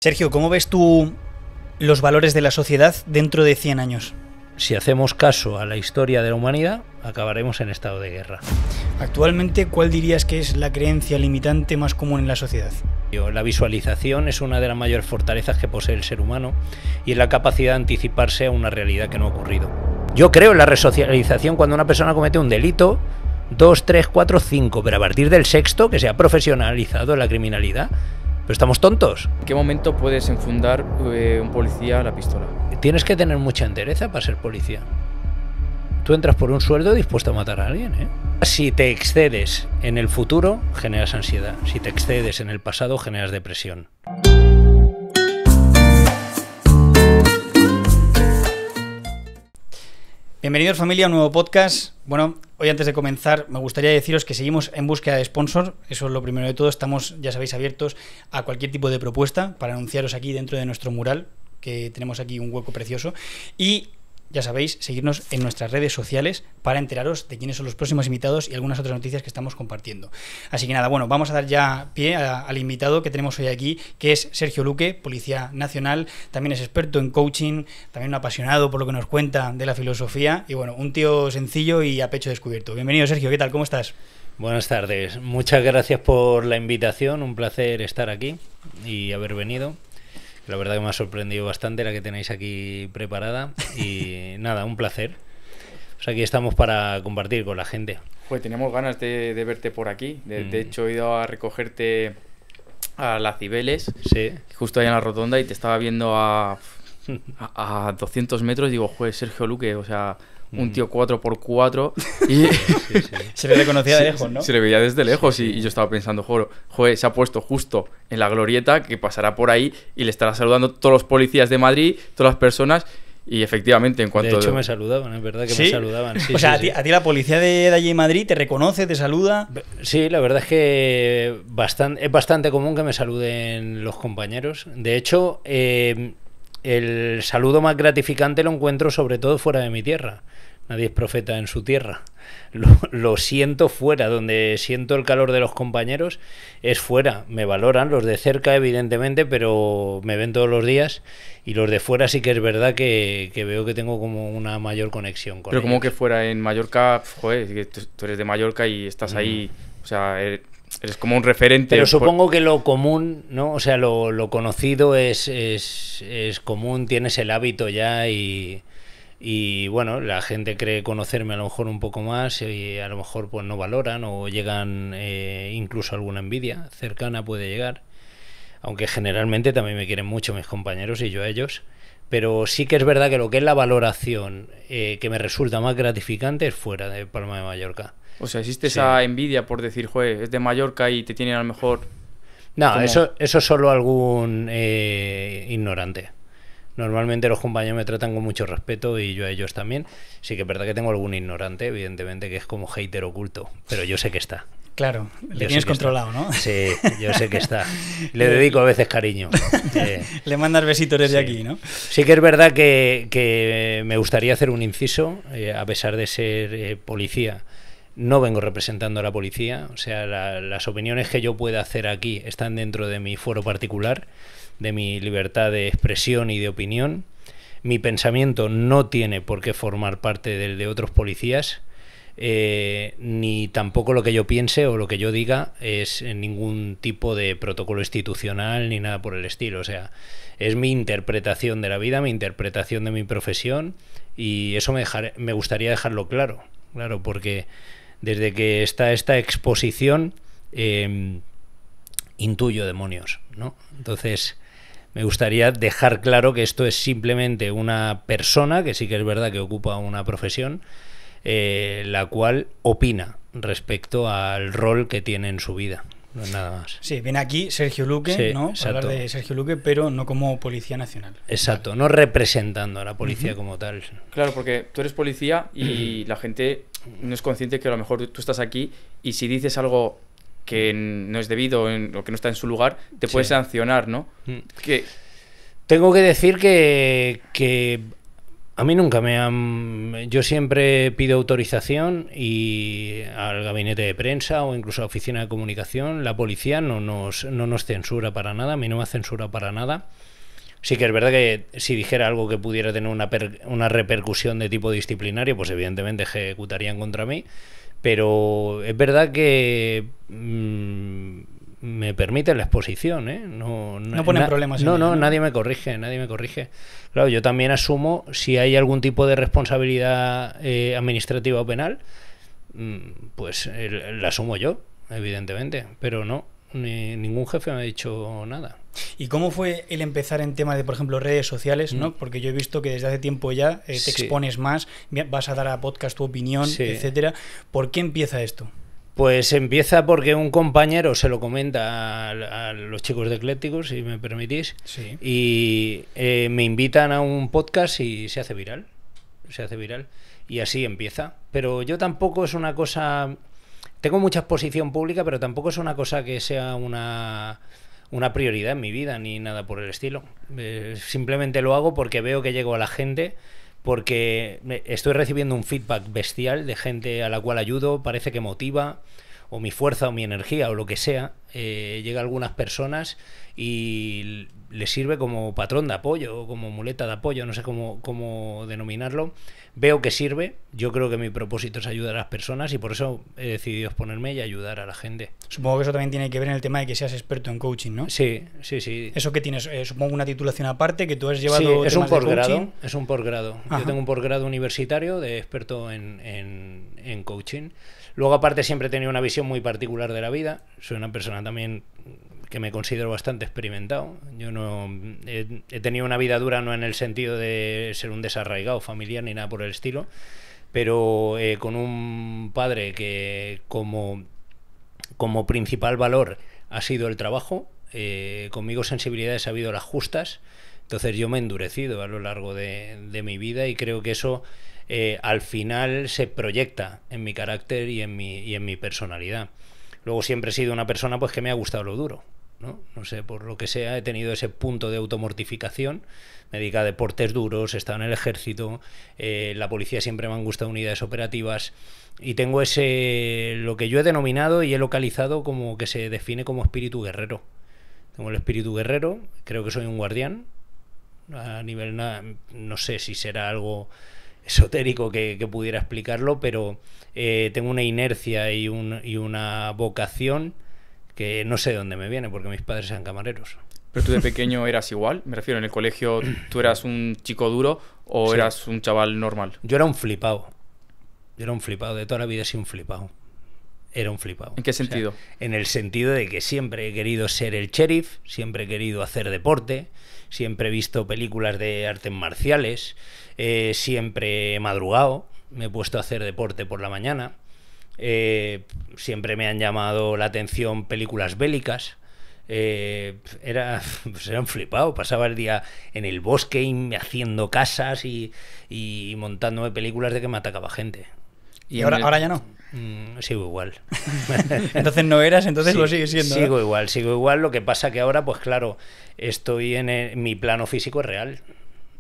Sergio, ¿cómo ves tú los valores de la sociedad dentro de 100 años? Si hacemos caso a la historia de la humanidad, acabaremos en estado de guerra. Actualmente, ¿cuál dirías que es la creencia limitante más común en la sociedad? La visualización es una de las mayores fortalezas que posee el ser humano y es la capacidad de anticiparse a una realidad que no ha ocurrido. Yo creo en la resocialización cuando una persona comete un delito, 2, 3, 4, 5, pero a partir del sexto, que se ha profesionalizado la criminalidad. ¿Pero estamos tontos? ¿En qué momento puedes enfundar un policía la pistola? Tienes que tener mucha entereza para ser policía. Tú entras por un sueldo dispuesto a matar a alguien, ¿eh? Si te excedes en el futuro, generas ansiedad. Si te excedes en el pasado, generas depresión. Bienvenidos, familia, a un nuevo podcast. Bueno, hoy antes de comenzar me gustaría deciros que seguimos en búsqueda de sponsor. Eso es lo primero de todo. Estamos, ya sabéis, abiertos a cualquier tipo de propuesta para anunciaros aquí dentro de nuestro mural, que tenemos aquí un hueco precioso. Y ya sabéis, seguirnos en nuestras redes sociales para enteraros de quiénes son los próximos invitados y algunas otras noticias que estamos compartiendo. Así que nada, bueno, vamos a dar ya pie al invitado que tenemos hoy aquí, que es Sergio Luque, Policía Nacional. También es experto en coaching, también un apasionado por lo que nos cuenta de la filosofía y bueno, un tío sencillo y a pecho descubierto. Bienvenido, Sergio, ¿qué tal? ¿Cómo estás? Buenas tardes, muchas gracias por la invitación, un placer estar aquí y haber venido. La verdad que me ha sorprendido bastante la que tenéis aquí preparada y nada, un placer. Pues aquí estamos para compartir con la gente. Pues teníamos ganas de verte por aquí. De hecho, he ido a recogerte a la Cibeles, sí, justo ahí en la rotonda, y te estaba viendo a 200 metros. Digo, joder, Sergio Luque, o sea, un tío 4x4 y sí. Se le reconocía de lejos, ¿no? Se le veía desde lejos, sí. Y yo estaba pensando, joder, se ha puesto justo en la glorieta, que pasará por ahí y le estará saludando todos los policías de Madrid, todas las personas. Y efectivamente, en cuanto... De hecho, me saludaban, es verdad que ¿Sí? me saludaban. Sí, o sea, sí, a ti la policía de allí en Madrid te reconoce, te saluda. Sí, la verdad es que es bastante común que me saluden los compañeros. De hecho, el saludo más gratificante lo encuentro sobre todo fuera de mi tierra. Nadie es profeta en su tierra. Lo siento fuera, donde siento el calor de los compañeros, es fuera. Me valoran, los de cerca evidentemente, pero me ven todos los días. Y los de fuera sí que es verdad que veo que tengo como una mayor conexión con ellos. Pero como que fuera en Mallorca, joder, tú eres de Mallorca y estás ahí, o sea... Eres como un referente. Pero supongo que lo común, ¿no? O sea, lo conocido es común, tienes el hábito ya y bueno, la gente cree conocerme a lo mejor un poco más y a lo mejor pues no valoran o llegan incluso alguna envidia cercana puede llegar. Aunque generalmente también me quieren mucho mis compañeros y yo a ellos. Pero sí que es verdad que lo que es la valoración que me resulta más gratificante es fuera de Palma de Mallorca. O sea, ¿existe esa envidia por decir, joder, es de Mallorca y te tienen a lo mejor...? No, eso es solo algún ignorante. Normalmente los compañeros me tratan con mucho respeto y yo a ellos también. Sí que es verdad que tengo algún ignorante, evidentemente, que es como hater oculto, pero yo sé que está. Claro, le tienes controlado, ¿no? Sí, yo sé que está. Le dedico a veces cariño. Le mandas besitos desde aquí, ¿no? Sí que es verdad que me gustaría hacer un inciso, a pesar de ser policía. No vengo representando a la policía, o sea, las opiniones que yo pueda hacer aquí están dentro de mi fuero particular, de mi libertad de expresión y de opinión. Mi pensamiento no tiene por qué formar parte del de otros policías, ni tampoco lo que yo piense o lo que yo diga es ningún tipo de protocolo institucional ni nada por el estilo. O sea, es mi interpretación de la vida, mi interpretación de mi profesión y eso me gustaría dejarlo claro, porque desde que está esta exposición intuyo demonios, ¿no? Entonces me gustaría dejar claro que esto es simplemente una persona, que sí que es verdad que ocupa una profesión, la cual opina respecto al rol que tiene en su vida. No es nada más. Sí, viene aquí Sergio Luque, sí, ¿no? Exacto. Hablar de Sergio Luque, pero no como Policía Nacional. Exacto, vale. No representando a la policía como tal. Claro, porque tú eres policía y la gente no es consciente que a lo mejor tú estás aquí y si dices algo que no es debido o que no está en su lugar, te puedes sancionar, ¿no? Tengo que decir que A mí nunca me han... Yo siempre pido autorización y al gabinete de prensa o incluso a la oficina de comunicación. La policía no nos censura para nada, a mí no me ha censurado para nada. Sí que es verdad que si dijera algo que pudiera tener una repercusión de tipo disciplinario, pues evidentemente ejecutarían contra mí. Pero es verdad que me permite la exposición, ¿eh? No ponen problemas. Nadie me corrige. Claro, yo también asumo si hay algún tipo de responsabilidad administrativa o penal, pues la asumo yo, evidentemente, pero no. Ningún jefe me ha dicho nada. ¿Y cómo fue el empezar en tema de, por ejemplo, redes sociales, ¿no? Porque yo he visto que desde hace tiempo ya te expones más, vas a dar a podcast tu opinión, etcétera. ¿Por qué empieza esto? Pues empieza porque un compañero se lo comenta a los chicos de Eclécticos, si me permitís, y me invitan a un podcast y se hace viral. Y así empieza. Pero yo tampoco es una cosa... Tengo mucha exposición pública, pero tampoco es una cosa que sea una prioridad en mi vida, ni nada por el estilo. Simplemente lo hago porque veo que llego a la gente, porque estoy recibiendo un feedback bestial de gente a la cual ayudo, parece que motiva, o mi fuerza o mi energía o lo que sea, llega a algunas personas y les sirve como patrón de apoyo o como muleta de apoyo, no sé cómo denominarlo. Veo que sirve, yo creo que mi propósito es ayudar a las personas y por eso he decidido exponerme y ayudar a la gente. Supongo que eso también tiene que ver en el tema de que seas experto en coaching, ¿no? Sí. ¿Eso que tienes? Supongo una titulación aparte, que tú has llevado sí, es un posgrado. Ajá. Yo tengo un posgrado universitario de experto en coaching. Luego, aparte, siempre he tenido una visión muy particular de la vida. Soy una persona también que me considero bastante experimentado. Yo no he tenido una vida dura, no en el sentido de ser un desarraigado familiar ni nada por el estilo, pero con un padre que como principal valor ha sido el trabajo. Conmigo sensibilidades ha habido las justas, entonces yo me he endurecido a lo largo de mi vida y creo que eso al final se proyecta en mi carácter y en mi personalidad. Luego siempre he sido una persona pues que me ha gustado lo duro, no sé, por lo que sea, he tenido ese punto de automortificación, me dedico a deportes duros, he estado en el ejército, la policía siempre me han gustado unidades operativas y tengo lo que yo he denominado y he localizado como que se define como espíritu guerrero. Tengo el espíritu guerrero, creo que soy un guardián, a nivel, no sé si será algo esotérico que pudiera explicarlo, pero tengo una inercia y una vocación que no sé de dónde me viene, porque mis padres eran camareros. ¿Pero tú de pequeño eras igual? Me refiero, ¿en el colegio tú eras un chico duro o eras un chaval normal? Yo era un flipado. De toda la vida he sido un flipado. Era un flipado. ¿En qué sentido? O sea, en el sentido de que siempre he querido ser el sheriff, siempre he querido hacer deporte, siempre he visto películas de artes marciales, siempre he madrugado, me he puesto a hacer deporte por la mañana, siempre me han llamado la atención películas bélicas. Era un flipado, pasaba el día en el bosque haciendo casas y montándome películas de que me atacaba gente. ¿Y ahora ya no? Sigo igual. Entonces no eras, entonces sí, lo sigues siendo. Sigo igual. Lo que pasa que ahora, pues claro, estoy mi plano físico es real,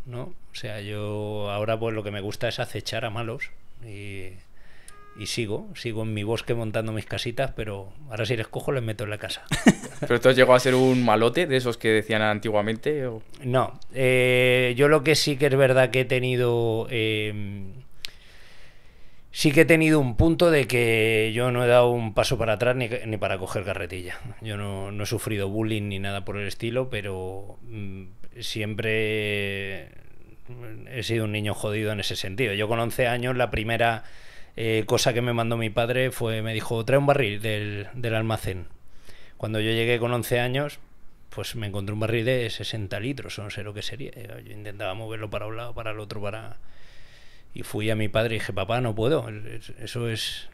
¿no? O sea, yo ahora pues lo que me gusta es acechar a malos y sigo en mi bosque montando mis casitas, pero ahora si les cojo les meto en la casa. ¿Pero tú has llegado a ser un malote de esos que decían antiguamente? ¿O? No, yo lo que sí que es verdad que he tenido... Sí que he tenido un punto de que yo no he dado un paso para atrás ni para coger carretilla. Yo no he sufrido bullying ni nada por el estilo, pero siempre he sido un niño jodido en ese sentido. Yo con 11 años la primera cosa que me mandó mi padre me dijo, trae un barril del almacén. Cuando yo llegué con 11 años, pues me encontré un barril de 60 litros, o no sé lo que sería. Yo intentaba moverlo para un lado, para el otro, Y fui a mi padre y dije, papá, no puedo, eso es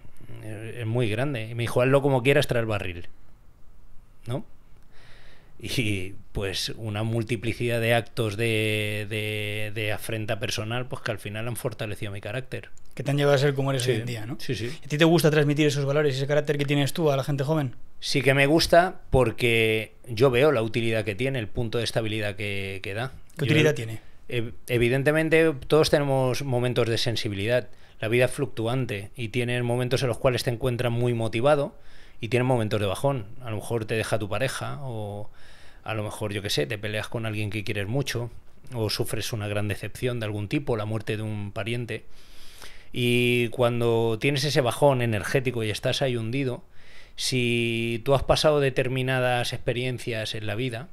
muy grande. Y me dijo, hazlo como quieras, trae el barril, ¿no? Y pues una multiplicidad de actos de afrenta personal, pues que al final han fortalecido mi carácter. Que te han llevado a ser como eres hoy en día, ¿no? Sí. ¿A ti te gusta transmitir esos valores y ese carácter que tienes tú a la gente joven? Sí que me gusta porque yo veo la utilidad que tiene, el punto de estabilidad que da. ¿Qué utilidad tiene? Evidentemente todos tenemos momentos de sensibilidad. La vida es fluctuante y tienes momentos en los cuales te encuentras muy motivado y tienes momentos de bajón. A lo mejor te deja tu pareja o a lo mejor, yo qué sé, te peleas con alguien que quieres mucho o sufres una gran decepción de algún tipo, la muerte de un pariente. Y cuando tienes ese bajón energético y estás ahí hundido, si tú has pasado determinadas experiencias en la vida,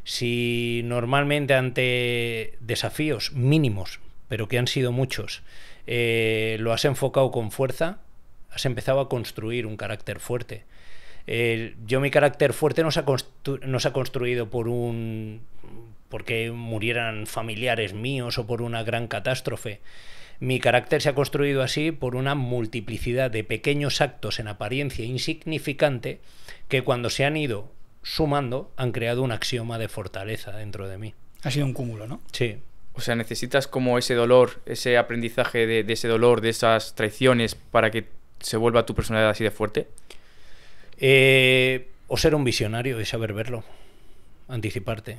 si normalmente ante desafíos mínimos, pero que han sido muchos, lo has enfocado con fuerza, has empezado a construir un carácter fuerte. Yo mi carácter fuerte no se ha construido porque murieran familiares míos o por una gran catástrofe. Mi carácter se ha construido así por una multiplicidad de pequeños actos en apariencia insignificante que cuando se han ido sumando han creado un axioma de fortaleza dentro de mí. Ha sido un cúmulo, ¿no? Sí. O sea, necesitas como ese dolor, ese aprendizaje de ese dolor, de esas traiciones para que se vuelva tu personalidad así de fuerte. O ser un visionario y saber verlo, anticiparte.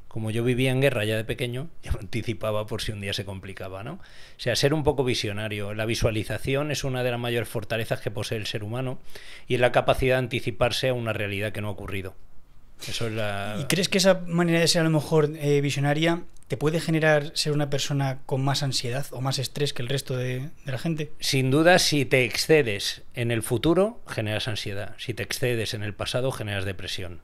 Como yo vivía en guerra ya de pequeño, ya me anticipaba por si un día se complicaba, ¿no? O sea, ser un poco visionario. La visualización es una de las mayores fortalezas que posee el ser humano y es la capacidad de anticiparse a una realidad que no ha ocurrido. Eso es la... ¿Y crees que esa manera de ser a lo mejor visionaria te puede generar ser una persona con más ansiedad o más estrés que el resto de la gente? Sin duda, si te excedes en el futuro, generas ansiedad. Si te excedes en el pasado, generas depresión.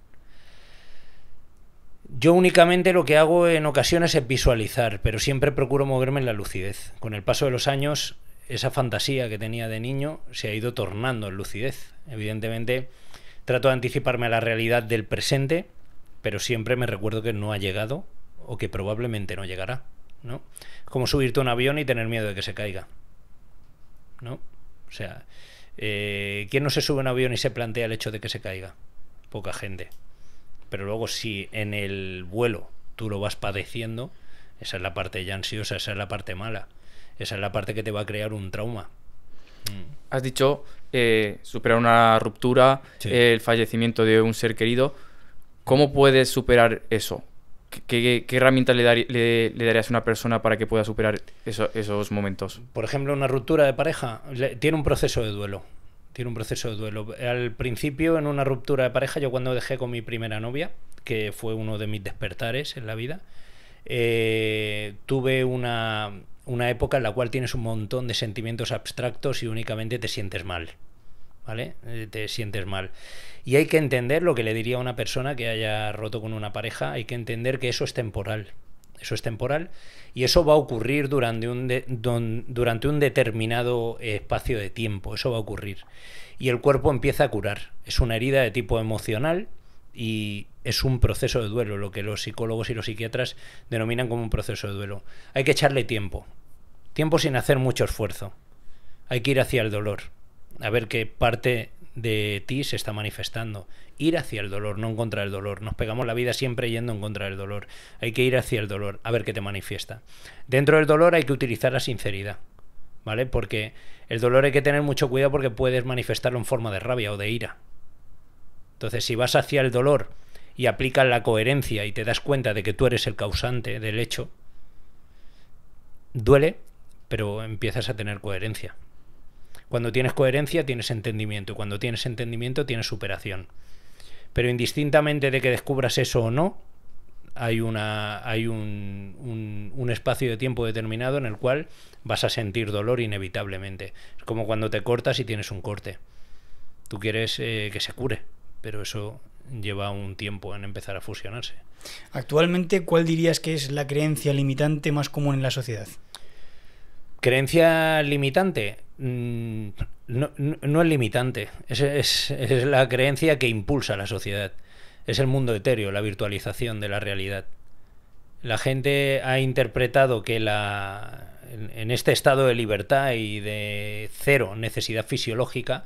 Yo únicamente lo que hago en ocasiones es visualizar, pero siempre procuro moverme en la lucidez. Con el paso de los años, esa fantasía que tenía de niño se ha ido tornando en lucidez. Evidentemente, trato de anticiparme a la realidad del presente, pero siempre me recuerdo que no ha llegado o que probablemente no llegará, ¿no? Es como subirte a un avión y tener miedo de que se caiga, ¿no? O sea, ¿quién no se sube a un avión y se plantea el hecho de que se caiga? Poca gente. Pero luego si en el vuelo tú lo vas padeciendo, esa es la parte ya ansiosa, esa es la parte mala, esa es la parte que te va a crear un trauma. Has dicho superar una ruptura, Sí. El fallecimiento de un ser querido. ¿Cómo puedes superar eso? ¿Qué herramientas le darías a una persona para que pueda superar esos momentos? Por ejemplo, una ruptura de pareja tiene un proceso de duelo. Tiene un proceso de duelo. Al principio, en una ruptura de pareja, yo cuando dejé con mi primera novia, que fue uno de mis despertares en la vida, tuve una época en la cual tienes un montón de sentimientos abstractos y únicamente te sientes mal, ¿vale? Te sientes mal. Y hay que entender, lo que le diría a una persona que haya roto con una pareja, hay que entender que eso es temporal. Eso es temporal y eso va a ocurrir durante un determinado espacio de tiempo. Eso va a ocurrir. Y el cuerpo empieza a curar. Es una herida de tipo emocional y es un proceso de duelo, lo que los psicólogos y los psiquiatras denominan como un proceso de duelo. Hay que echarle tiempo. Tiempo sin hacer mucho esfuerzo. Hay que ir hacia el dolor. A ver qué parte de ti se está manifestando. Ir hacia el dolor, no en contra del dolor. Nos pegamos la vida siempre yendo en contra del dolor. Hay que ir hacia el dolor, a ver qué te manifiesta. Dentro del dolor hay que utilizar la sinceridad, ¿vale? Porque el dolor hay que tener mucho cuidado porque puedes manifestarlo en forma de rabia o de ira. Entonces, si vas hacia el dolor y aplicas la coherencia y te das cuenta de que tú eres el causante del hecho, duele, pero empiezas a tener coherencia. Cuando tienes coherencia tienes entendimiento y cuando tienes entendimiento tienes superación. Pero indistintamente de que descubras eso o no, hay un espacio de tiempo determinado en el cual vas a sentir dolor inevitablemente. Es como cuando te cortas y tienes un corte. Tú quieres que se cure, pero eso lleva un tiempo en empezar a fusionarse. Actualmente, ¿cuál dirías que es la creencia limitante más común en la sociedad? Creencia limitante. No es limitante, es la creencia que impulsa a la sociedad. Es el mundo etéreo, la virtualización de la realidad. La gente ha interpretado que en este estado de libertad y de cero necesidad fisiológica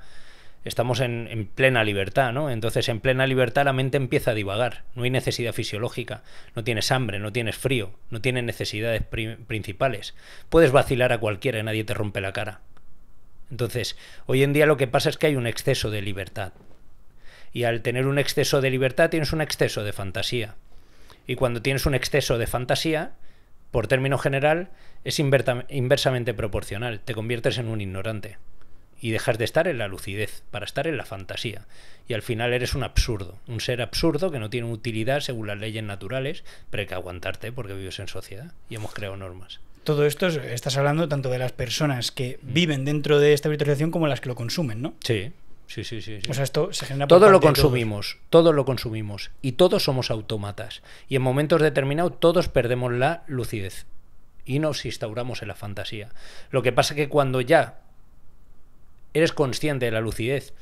estamos en plena libertad, ¿no? Entonces, en plena libertad la mente empieza a divagar. No hay necesidad fisiológica, no tienes hambre, no tienes frío, no tienes necesidades principales. Puedes vacilar a cualquiera y nadie te rompe la cara. Entonces, hoy en día lo que pasa es que hay un exceso de libertad. Y al tener un exceso de libertad tienes un exceso de fantasía. Y cuando tienes un exceso de fantasía, por término general, es inversamente proporcional. Te conviertes en un ignorante y dejas de estar en la lucidez para estar en la fantasía. Y al final eres un absurdo, un ser absurdo que no tiene utilidad según las leyes naturales, pero hay que aguantarte porque vives en sociedad y hemos creado normas. Todo esto estás hablando tanto de las personas que viven dentro de esta virtualización como las que lo consumen, ¿no? Sí. O sea, esto se genera por todo lo parte de consumimos, todo lo consumimos y todos somos autómatas y en momentos determinados todos perdemos la lucidez y nos instauramos en la fantasía. Lo que pasa es que cuando ya eres consciente de la lucidez,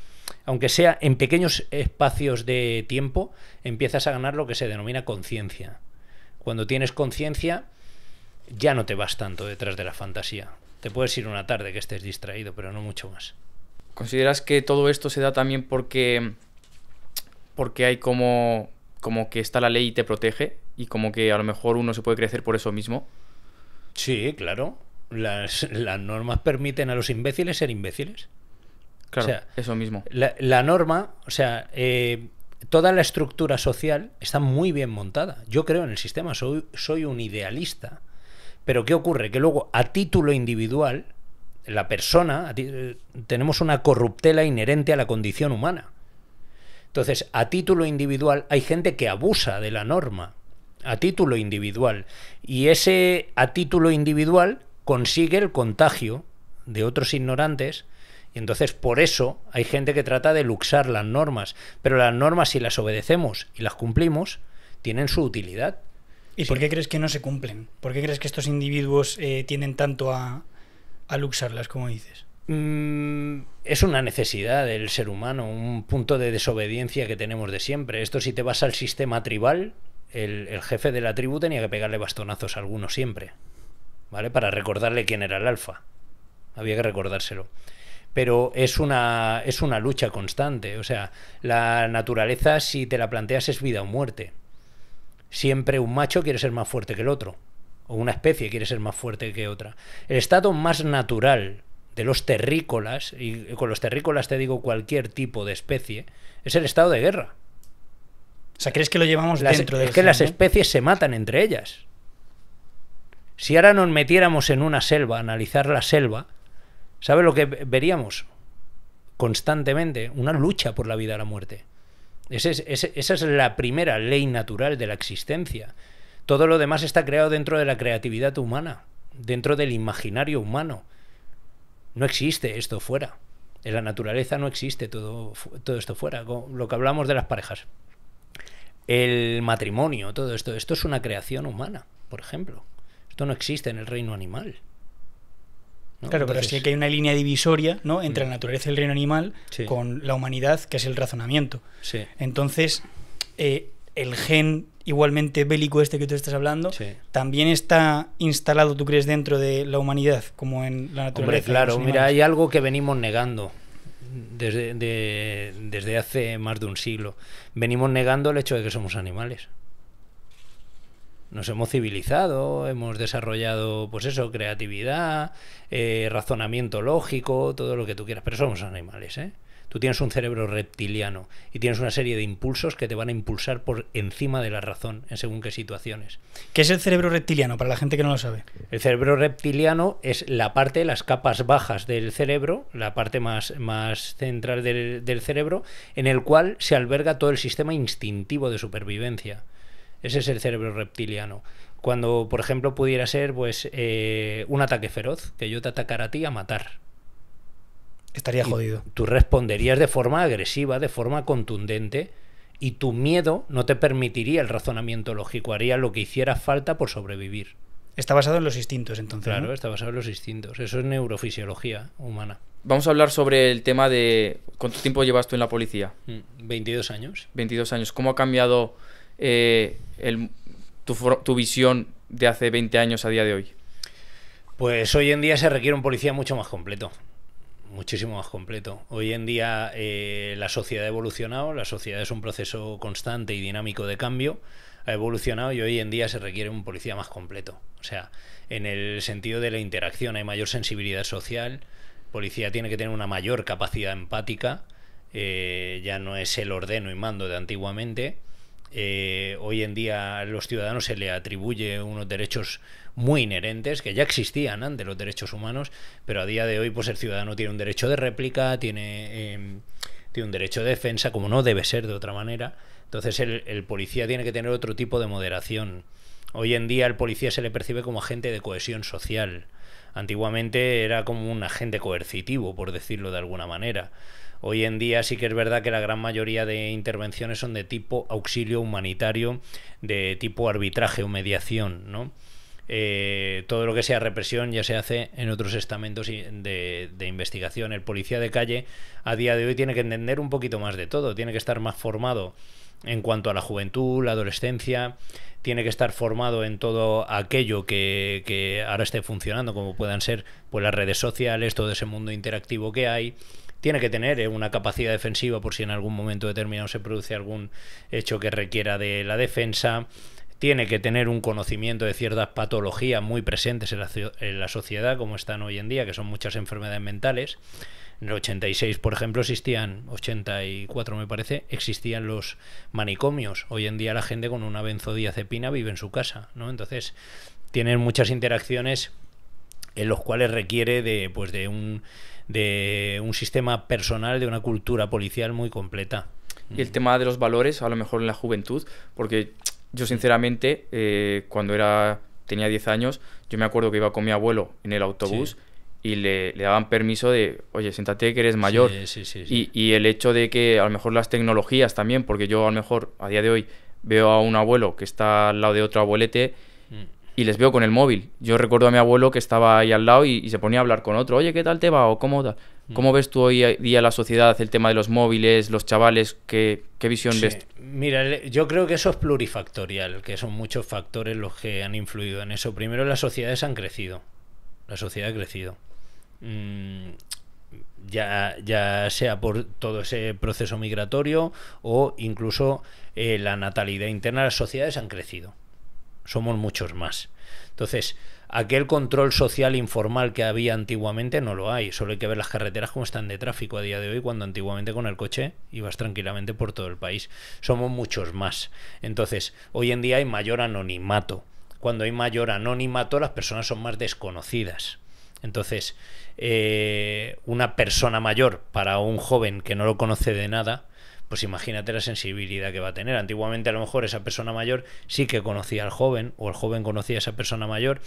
aunque sea en pequeños espacios de tiempo, empiezas a ganar lo que se denomina conciencia. Cuando tienes conciencia, ya no te vas tanto detrás de la fantasía. Te puedes ir una tarde que estés distraído, pero no mucho más. ¿Consideras que todo esto se da también porque hay como que está la ley y te protege? Y como que a lo mejor uno se puede crecer por eso mismo. Sí, claro. Las normas permiten a los imbéciles ser imbéciles. Claro, o sea, eso mismo. La norma, o sea, toda la estructura social está muy bien montada. Yo creo en el sistema, soy un idealista. Pero ¿qué ocurre? Que luego, a título individual, la persona, tenemos una corruptela inherente a la condición humana. Entonces, a título individual, hay gente que abusa de la norma. A título individual. Y ese a título individual consigue el contagio de otros ignorantes. Y entonces, por eso, hay gente que trata de luxar las normas. Pero las normas, si las obedecemos y las cumplimos, tienen su utilidad. ¿Y por qué crees que no se cumplen? ¿Por qué crees que estos individuos tienden tanto a luxarlas, como dices? Es una necesidad del ser humano, un punto de desobediencia que tenemos de siempre. Esto, si te vas al sistema tribal, el jefe de la tribu tenía que pegarle bastonazos a alguno siempre, ¿vale? Para recordarle quién era el alfa. Había que recordárselo. Pero es una lucha constante. O sea, la naturaleza, si te la planteas, es vida o muerte. Siempre un macho quiere ser más fuerte que el otro, o una especie quiere ser más fuerte que otra. El estado más natural de los terrícolas, y con los terrícolas te digo cualquier tipo de especie, es el estado de guerra. O sea, ¿crees que lo llevamos dentro del Es que las especies se matan entre ellas. Si ahora nos metiéramos en una selva, a analizar la selva, ¿sabe lo que veríamos? Constantemente, una lucha por la vida y la muerte. Esa es la primera ley natural de la existencia. Todo lo demás está creado dentro de la creatividad humana, dentro del imaginario humano. No existe esto fuera. En la naturaleza no existe todo esto fuera. Lo que hablamos de las parejas. El matrimonio, todo esto. Esto es una creación humana, por ejemplo. Esto no existe en el reino animal, ¿no? Claro, entonces, pero sí que hay una línea divisoria, ¿no?, entre la naturaleza y el reino animal, sí, con la humanidad, que es el razonamiento. Sí. Entonces, el gen igualmente bélico este que tú estás hablando, sí, también está instalado, ¿tú crees, dentro de la humanidad, como en la naturaleza? Hombre, claro, mira, hay algo que venimos negando desde hace más de un siglo. Venimos negando el hecho de que somos animales. Nos hemos civilizado, hemos desarrollado, pues eso, creatividad, razonamiento lógico, todo lo que tú quieras, pero somos animales, ¿eh? Tú tienes un cerebro reptiliano y tienes una serie de impulsos que te van a impulsar por encima de la razón en según qué situaciones. ¿Qué es el cerebro reptiliano, para la gente que no lo sabe? El cerebro reptiliano es la parte, las capas bajas del cerebro, la parte más central del cerebro, en el cual se alberga todo el sistema instintivo de supervivencia. Ese es el cerebro reptiliano. Cuando, por ejemplo, pudiera ser pues un ataque feroz, que yo te atacara a ti a matar. Estaría jodido. Tú responderías de forma agresiva, de forma contundente, y tu miedo no te permitiría el razonamiento lógico, haría lo que hiciera falta por sobrevivir. Está basado en los instintos, entonces. Claro, ¿no? está basado en los instintos. Eso es neurofisiología humana. Vamos a hablar sobre el tema de... ¿Cuánto tiempo llevas tú en la policía? 22 años. 22 años. ¿Cómo ha cambiado tu visión de hace 20 años a día de hoy? Pues hoy en día se requiere un policía mucho más completo. Muchísimo más completo. Hoy en día la sociedad ha evolucionado, la sociedad es un proceso constante y dinámico de cambio, ha evolucionado y hoy en día se requiere un policía más completo. O sea, en el sentido de la interacción hay mayor sensibilidad social, el policía tiene que tener una mayor capacidad empática, ya no es el ordeno y mando de antiguamente, Hoy en día a los ciudadanos se le atribuye unos derechos muy inherentes que ya existían antes, los derechos humanos, pero a día de hoy pues el ciudadano tiene un derecho de réplica, tiene un derecho de defensa, como no debe ser de otra manera. Entonces el policía tiene que tener otro tipo de moderación. Hoy en día el policía se le percibe como agente de cohesión social. Antiguamente era como un agente coercitivo, por decirlo de alguna manera. Hoy en día sí que es verdad que la gran mayoría de intervenciones son de tipo auxilio humanitario, de tipo arbitraje o mediación, ¿no? Todo lo que sea represión ya se hace en otros estamentos de investigación. El policía de calle a día de hoy tiene que entender un poquito más de todo, tiene que estar más formado en cuanto a la juventud, la adolescencia, tiene que estar formado en todo aquello que ahora esté funcionando, como puedan ser pues las redes sociales, todo ese mundo interactivo que hay. Tiene que tener una capacidad defensiva por si en algún momento determinado se produce algún hecho que requiera de la defensa. Tiene que tener un conocimiento de ciertas patologías muy presentes en la sociedad, como están hoy en día, que son muchas enfermedades mentales. En el 86, por ejemplo, 84 me parece, existían los manicomios. Hoy en día la gente con una benzodiazepina vive en su casa, ¿no? Entonces, tienen muchas interacciones en los cuales requiere de un sistema personal, de una cultura policial muy completa. Y el tema de los valores, a lo mejor en la juventud, porque yo sinceramente, cuando tenía 10 años, yo me acuerdo que iba con mi abuelo en el autobús, sí, y le daban permiso de, oye, siéntate que eres mayor. Sí. Y el hecho de que a lo mejor las tecnologías también, porque yo a lo mejor a día de hoy veo a un abuelo que está al lado de otro abuelete y les veo con el móvil. Yo recuerdo a mi abuelo que estaba ahí al lado y se ponía a hablar con otro. Oye, ¿qué tal te va? O ¿cómo ves tú hoy día la sociedad, el tema de los móviles, los chavales? ¿Qué visión ves? Mira, yo creo que eso es plurifactorial, que son muchos factores los que han influido en eso. Primero, las sociedades han crecido. La sociedad ha crecido. Ya sea por todo ese proceso migratorio o incluso la natalidad interna, las sociedades han crecido. Somos muchos más. Entonces, aquel control social informal que había antiguamente no lo hay. Solo hay que ver las carreteras como están de tráfico a día de hoy, cuando antiguamente con el coche ibas tranquilamente por todo el país. Somos muchos más. Entonces, hoy en día hay mayor anonimato. Cuando hay mayor anonimato, las personas son más desconocidas. Entonces, una persona mayor para un joven que no lo conoce de nada, pues imagínate la sensibilidad que va a tener. Antiguamente a lo mejor esa persona mayor sí que conocía al joven, o el joven conocía a esa persona mayor,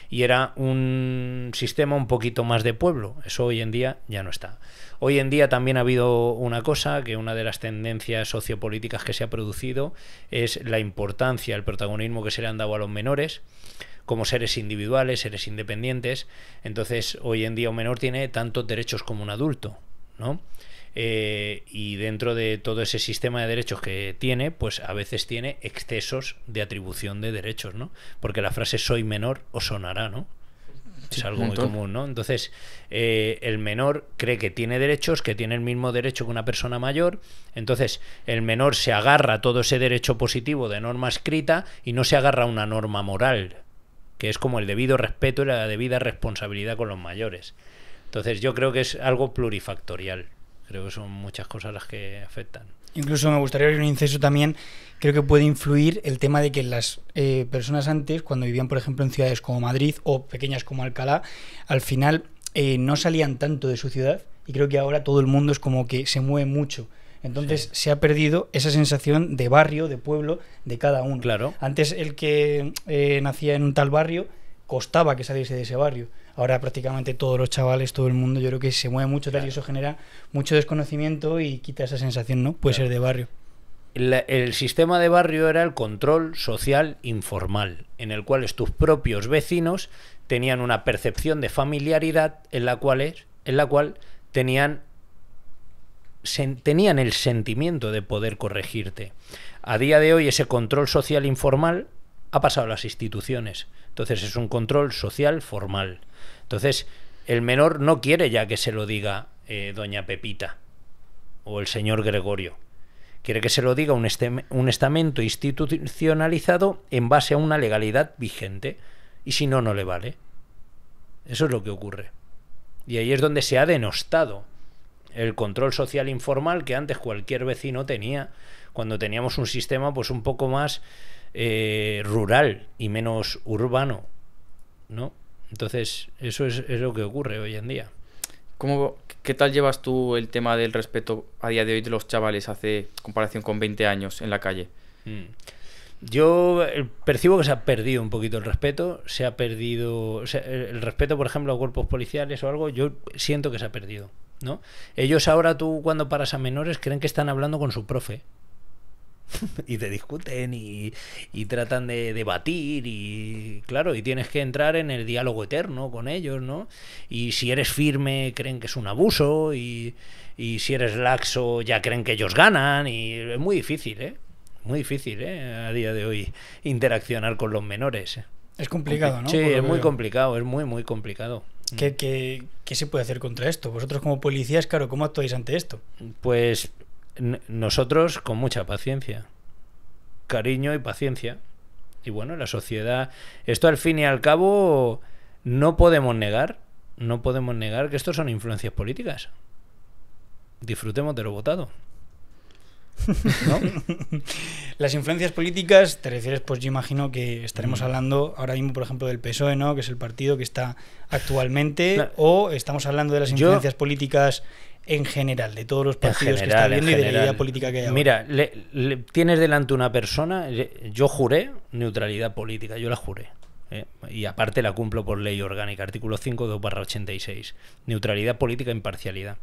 y era un sistema un poquito más de pueblo. Eso hoy en día ya no está. Hoy en día también ha habido una cosa, que una de las tendencias sociopolíticas que se ha producido es la importancia, el protagonismo que se le han dado a los menores como seres individuales, seres independientes. Entonces hoy en día un menor tiene tantos derechos como un adulto, ¿no? Y dentro de todo ese sistema de derechos que tiene, pues a veces tiene excesos de atribución de derechos, ¿no? Porque la frase soy menor os sonará, ¿no? Es algo muy común, ¿no? Entonces, el menor cree que tiene derechos, que tiene el mismo derecho que una persona mayor. Entonces, el menor se agarra a todo ese derecho positivo de norma escrita y no se agarra a una norma moral, que es como el debido respeto y la debida responsabilidad con los mayores. Entonces, yo creo que es algo plurifactorial. Creo que son muchas cosas las que afectan. Incluso me gustaría abrir un inciso también. Creo que puede influir el tema de que las personas antes, cuando vivían, por ejemplo, en ciudades como Madrid o pequeñas como Alcalá, al final no salían tanto de su ciudad, y creo que ahora todo el mundo es como que se mueve mucho. Entonces se ha perdido esa sensación de barrio, de pueblo, de cada uno. Claro. Antes el que nacía en un tal barrio costaba que saliese de ese barrio. Ahora prácticamente todos los chavales, todo el mundo, yo creo que se mueve mucho tal, y eso genera mucho desconocimiento y quita esa sensación, ¿no? Puede ser de barrio. El sistema de barrio era el control social informal, en el cual tus propios vecinos tenían una percepción de familiaridad en la cual tenían el sentimiento de poder corregirte. A día de hoy ese control social informal ha pasado a las instituciones. Entonces es un control social formal. Entonces el menor no quiere ya que se lo diga doña Pepita o el señor Gregorio. Quiere que se lo diga un estamento institucionalizado en base a una legalidad vigente. Y si no, no le vale. Eso es lo que ocurre. Y ahí es donde se ha denostado el control social informal que antes cualquier vecino tenía, cuando teníamos un sistema pues un poco más rural y menos urbano, ¿no? Entonces, eso es lo que ocurre hoy en día. ¿Qué tal llevas tú el tema del respeto a día de hoy de los chavales hace comparación con 20 años en la calle? Yo percibo que se ha perdido un poquito el respeto, se ha perdido, o sea, el respeto, por ejemplo, a cuerpos policiales o algo, yo siento que se ha perdido, ¿no? Ellos ahora, tú cuando paras a menores, creen que están hablando con su profe y te discuten y tratan de debatir y claro, y tienes que entrar en el diálogo eterno con ellos, ¿no? Y si eres firme creen que es un abuso y si eres laxo ya creen que ellos ganan y es muy difícil, ¿eh? Muy difícil, a día de hoy interaccionar con los menores. Es complicado, ¿no? Sí, es muy complicado, es muy, muy complicado. ¿Qué se puede hacer contra esto? Vosotros como policías, claro, ¿cómo actuáis ante esto? Pues nosotros con mucha paciencia, cariño y paciencia. Y bueno, la sociedad, esto al fin y al cabo no podemos negar que estos son influencias políticas. Disfrutemos de lo votado. ¿No? Las influencias políticas, te refieres, pues yo imagino que estaremos hablando ahora mismo, por ejemplo, del PSOE, ¿no? Que es el partido que está actualmente, o estamos hablando de las influencias políticas en general, de todos los partidos que está habiendo y de la idea política que hay ahora. Mira, tienes delante una persona, yo juré neutralidad política, yo la juré. Y aparte la cumplo por ley orgánica, artículo 5 2/86, neutralidad política e imparcialidad.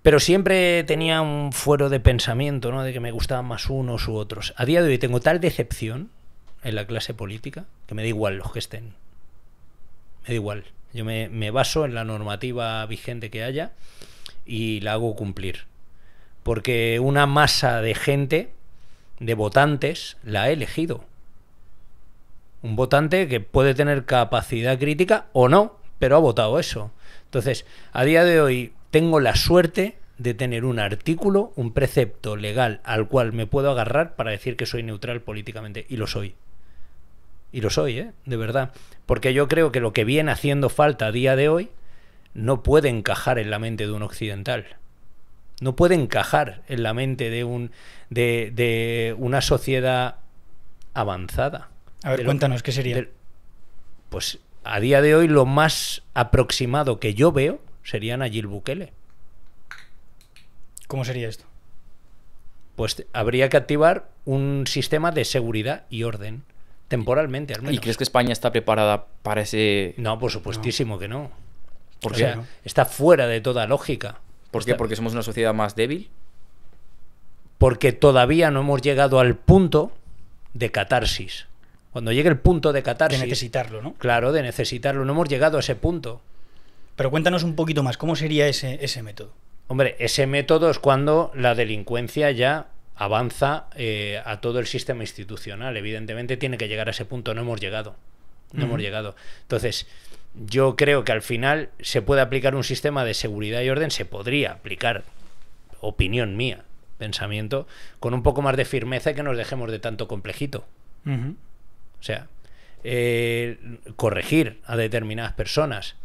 Pero siempre tenía un fuero de pensamiento, ¿no? De que me gustaban más unos u otros. A día de hoy tengo tal decepción en la clase política que me da igual los que estén. Me da igual. Yo me baso en la normativa vigente que haya y la hago cumplir. Porque una masa de gente, de votantes, la he elegido. Un votante que puede tener capacidad crítica o no, pero ha votado eso. Entonces, a día de hoy tengo la suerte de tener un artículo, un precepto legal al cual me puedo agarrar para decir que soy neutral políticamente. Y lo soy. Y lo soy, de verdad. Porque yo creo que lo que viene haciendo falta a día de hoy no puede encajar en la mente de un occidental. No puede encajar en la mente de una sociedad avanzada. A ver, cuéntanos, ¿qué sería? Pues a día de hoy lo más aproximado que yo veo sería Nayib Bukele. ¿Cómo sería esto? Pues habría que activar un sistema de seguridad y orden, temporalmente al menos. ¿Y crees que España está preparada para ese...? No, por supuestísimo que no. ¿Por o qué? sea, está fuera de toda lógica. ¿Por qué? ¿Porque somos una sociedad más débil? Porque todavía no hemos llegado al punto de catarsis. Cuando llegue el punto de catarsis... De necesitarlo, ¿no? Claro, de necesitarlo. No hemos llegado a ese punto. Pero cuéntanos un poquito más, ¿cómo sería ese método? Hombre, ese método es cuando la delincuencia ya avanza a todo el sistema institucional. Evidentemente tiene que llegar a ese punto, no hemos llegado. No hemos llegado. Entonces, yo creo que al final se puede aplicar un sistema de seguridad y orden, se podría aplicar, opinión mía, pensamiento, con un poco más de firmeza y que nos dejemos de tanto complejito. O sea, corregir a determinadas personas,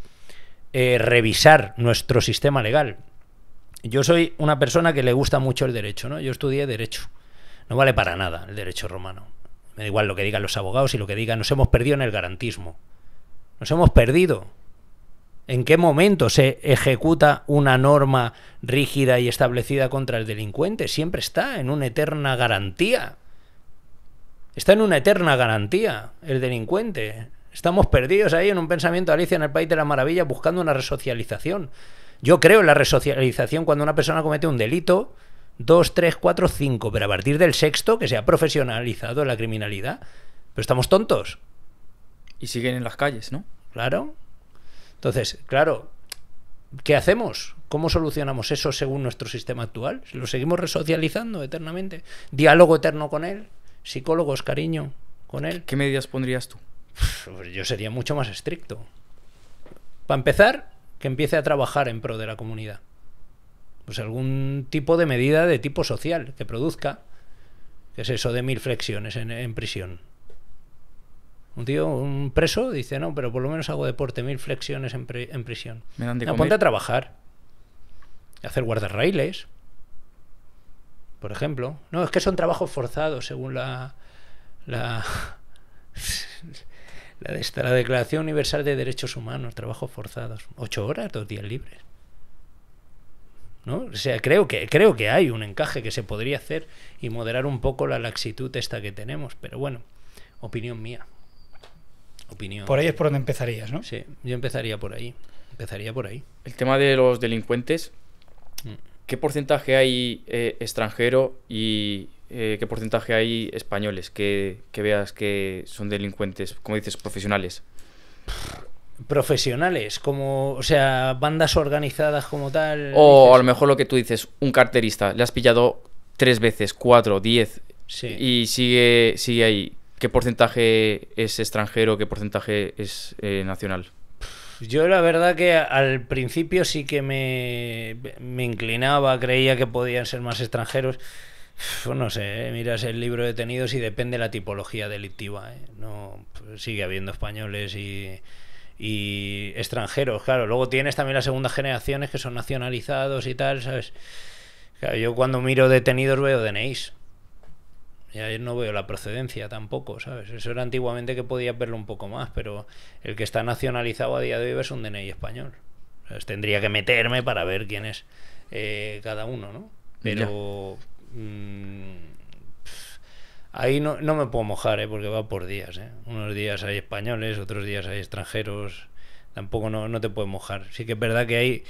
revisar nuestro sistema legal. Yo soy una persona que le gusta mucho el derecho, ¿no? Yo estudié derecho. No vale para nada el derecho romano. Me da igual lo que digan los abogados y lo que digan. Nos hemos perdido en el garantismo. Nos hemos perdido. ¿En qué momento se ejecuta una norma rígida y establecida contra el delincuente? Siempre está en una eterna garantía. Está en una eterna garantía el delincuente. Estamos perdidos ahí en un pensamiento Alicia en el País de las Maravillas buscando una resocialización. Yo creo en la resocialización cuando una persona comete un delito, 2, 3, 4, 5, pero a partir del sexto que se ha profesionalizado la criminalidad. Pero estamos tontos. Y siguen en las calles, ¿no? Claro. Entonces, claro, ¿qué hacemos? ¿Cómo solucionamos eso según nuestro sistema actual? ¿Lo seguimos resocializando eternamente? ¿Diálogo eterno con él? ¿Psicólogos, cariño, con él? ¿Qué medidas pondrías tú? Pues yo sería mucho más estricto. Para empezar, que empiece a trabajar en pro de la comunidad. Pues algún tipo de medida de tipo social que produzca. ¿Qué es eso de 1000 flexiones en prisión? Un preso dice, no, pero por lo menos hago deporte, 1000 flexiones en prisión. Me dan de no, comer. ponte a trabajar. hacer guardarraíles, por ejemplo. No, es que son trabajos forzados, según la Declaración Universal de Derechos Humanos, trabajos forzados. 8 horas, 2 días libres. ¿No? O sea, creo que hay un encaje que se podría hacer y moderar un poco la laxitud esta que tenemos, pero bueno, opinión mía. Por ahí es por donde empezarías, ¿no? Sí, yo empezaría por ahí. El tema de los delincuentes, ¿qué porcentaje hay extranjero y qué porcentaje hay españoles que veas que son delincuentes, como dices, profesionales? Profesionales, como, o sea, bandas organizadas como tal. O dices, a lo mejor lo que tú dices, un carterista, le has pillado 3 veces, 4, 10 sí. y sigue ahí. ¿Qué porcentaje es extranjero, qué porcentaje es nacional? Yo la verdad que al principio sí que me inclinaba, creía que podían ser más extranjeros. Pues no sé, miras el libro de detenidos y depende de la tipología delictiva. No, pues sigue habiendo españoles y extranjeros, claro. Luego tienes también las segundas generaciones que son nacionalizados y tal, ¿sabes? Claro, yo cuando miro detenidos veo DNIs. Y ahí no veo la procedencia tampoco, ¿sabes? Eso era antiguamente que podías verlo un poco más, pero el que está nacionalizado a día de hoy es un DNI español. ¿Sabes? Tendría que meterme para ver quién es cada uno, ¿no? Pero ahí no me puedo mojar, porque va por días, ¿eh? Unos días hay españoles, otros días hay extranjeros. Tampoco no te puedes mojar. Sí que es verdad que hay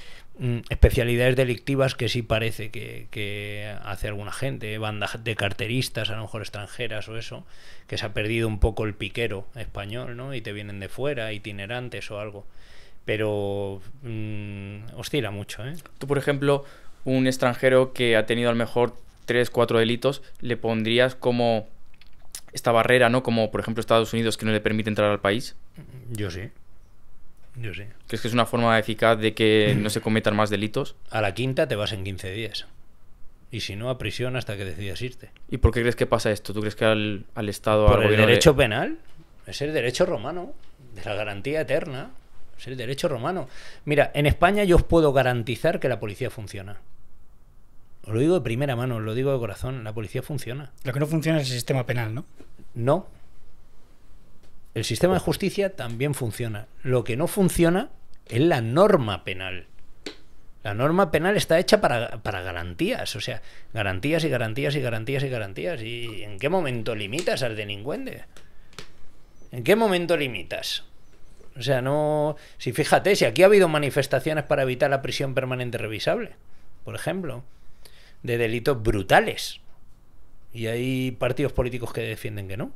especialidades delictivas que sí parece que hace alguna gente, bandas de carteristas, a lo mejor extranjeras o eso, que se ha perdido un poco el piquero español, ¿no? Y te vienen de fuera, itinerantes o algo. Pero oscila mucho, ¿eh? Tú, por ejemplo, un extranjero que ha tenido a lo mejor 3, 4 delitos, ¿le pondrías como esta barrera, ¿no? Como, por ejemplo, Estados Unidos, que no le permite entrar al país? Yo sí. ¿Crees que es una forma eficaz de que no se cometan más delitos? A la quinta te vas en 15 días. Y si no, a prisión hasta que decidas irte. ¿Y por qué crees que pasa esto? ¿Tú crees que al Estado... Por el derecho penal. Es el derecho romano, de la garantía eterna. Es el derecho romano. Mira, en España yo os puedo garantizar que la policía funciona. Os lo digo de primera mano, os lo digo de corazón. La policía funciona. Lo que no funciona es el sistema penal, ¿no? No. El sistema de justicia también funciona. Lo que no funciona es la norma penal. La norma penal está hecha para garantías. O sea, garantías y garantías y garantías y garantías. ¿Y en qué momento limitas al delincuente? ¿En qué momento limitas? O sea, no... Si fíjate, si aquí ha habido manifestaciones para evitar la prisión permanente revisable, por ejemplo, de delitos brutales. Y hay partidos políticos que defienden que no.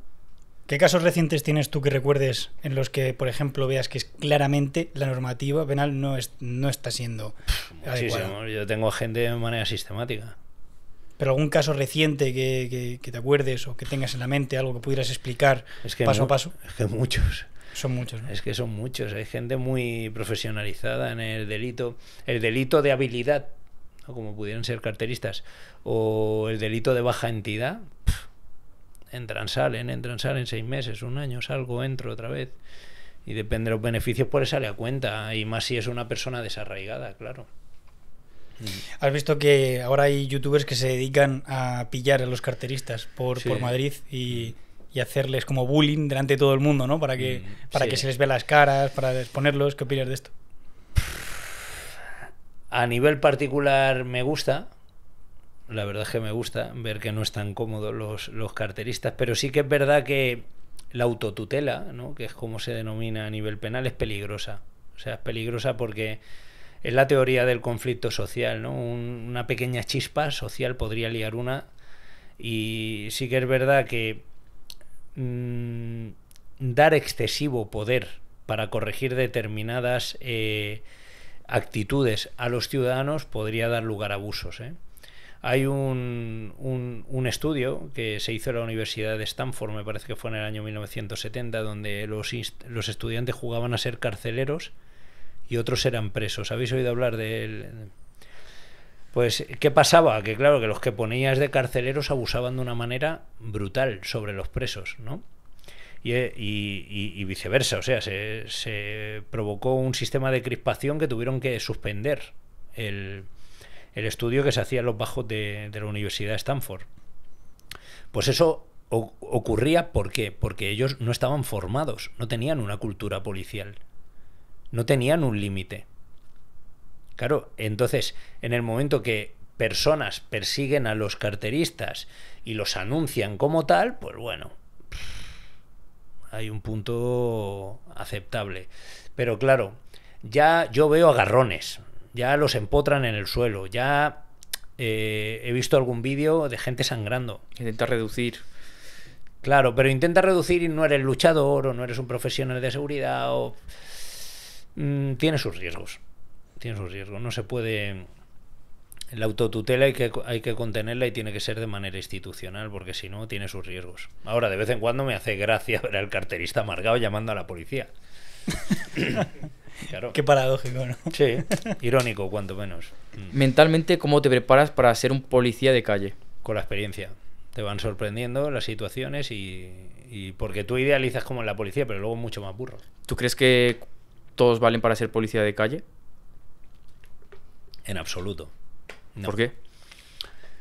¿Qué casos recientes tienes tú que recuerdes en los que, por ejemplo, veas que claramente la normativa penal no está siendo adecuada? Yo tengo gente de manera sistemática. ¿Pero algún caso reciente que te acuerdes o que tengas en la mente, algo que pudieras explicar paso a paso? Es que muchos. Son muchos, ¿no? Es que son muchos. Hay gente muy profesionalizada en el delito. El delito de habilidad, ¿no? Como pudieran ser carteristas, o el delito de baja entidad. Entran, salen 6 meses, un año, salgo, entro otra vez. Y depende de los beneficios, pues sale a cuenta. Y más si es una persona desarraigada, claro. Has visto que ahora hay youtubers que se dedican a pillar a los carteristas por Madrid y hacerles como bullying delante de todo el mundo, ¿no? Para que se les vea las caras, para exponerlos. ¿Qué opinas de esto? A nivel particular me gusta. La verdad es que me gusta ver que no están cómodos los carteristas, pero sí que es verdad que la autotutela, ¿no? Que es como se denomina a nivel penal, es peligrosa. O sea, es peligrosa porque es la teoría del conflicto social, ¿no? Una pequeña chispa social podría liar una, y sí que es verdad que dar excesivo poder para corregir determinadas actitudes a los ciudadanos podría dar lugar a abusos, ¿eh? Hay un estudio que se hizo en la Universidad de Stanford, me parece que fue en el año 1970, donde los estudiantes jugaban a ser carceleros y otros eran presos. ¿Habéis oído hablar de él? Pues, ¿qué pasaba? Que claro, que los que ponías de carceleros abusaban de una manera brutal sobre los presos, ¿no? Y viceversa, o sea, se provocó un sistema de crispación que tuvieron que suspender el estudio que se hacía en los bajos de la Universidad de Stanford. Pues eso ocurría, ¿por qué? Porque ellos no estaban formados, no tenían una cultura policial, no tenían un límite. Claro, entonces, en el momento que personas persiguen a los carteristas y los anuncian como tal, pues bueno, hay un punto aceptable. Pero claro, ya yo veo agarrones, ya los empotran en el suelo, ya he visto algún vídeo de gente sangrando. Intenta reducir. Claro, pero intenta reducir y no eres luchador o no eres un profesional de seguridad o... tiene sus riesgos. Tiene sus riesgos. No se puede... La autotutela hay que contenerla y tiene que ser de manera institucional, porque si no, tiene sus riesgos. Ahora, de vez en cuando me hace gracia ver al carterista amargado llamando a la policía. Claro. Qué paradójico, ¿no? Sí, irónico, cuanto menos. Mentalmente, ¿cómo te preparas para ser un policía de calle? Con la experiencia. Te van sorprendiendo las situaciones y porque tú idealizas como en la policía, pero luego mucho más burro. ¿Tú crees que todos valen para ser policía de calle? En absoluto. No. ¿Por qué?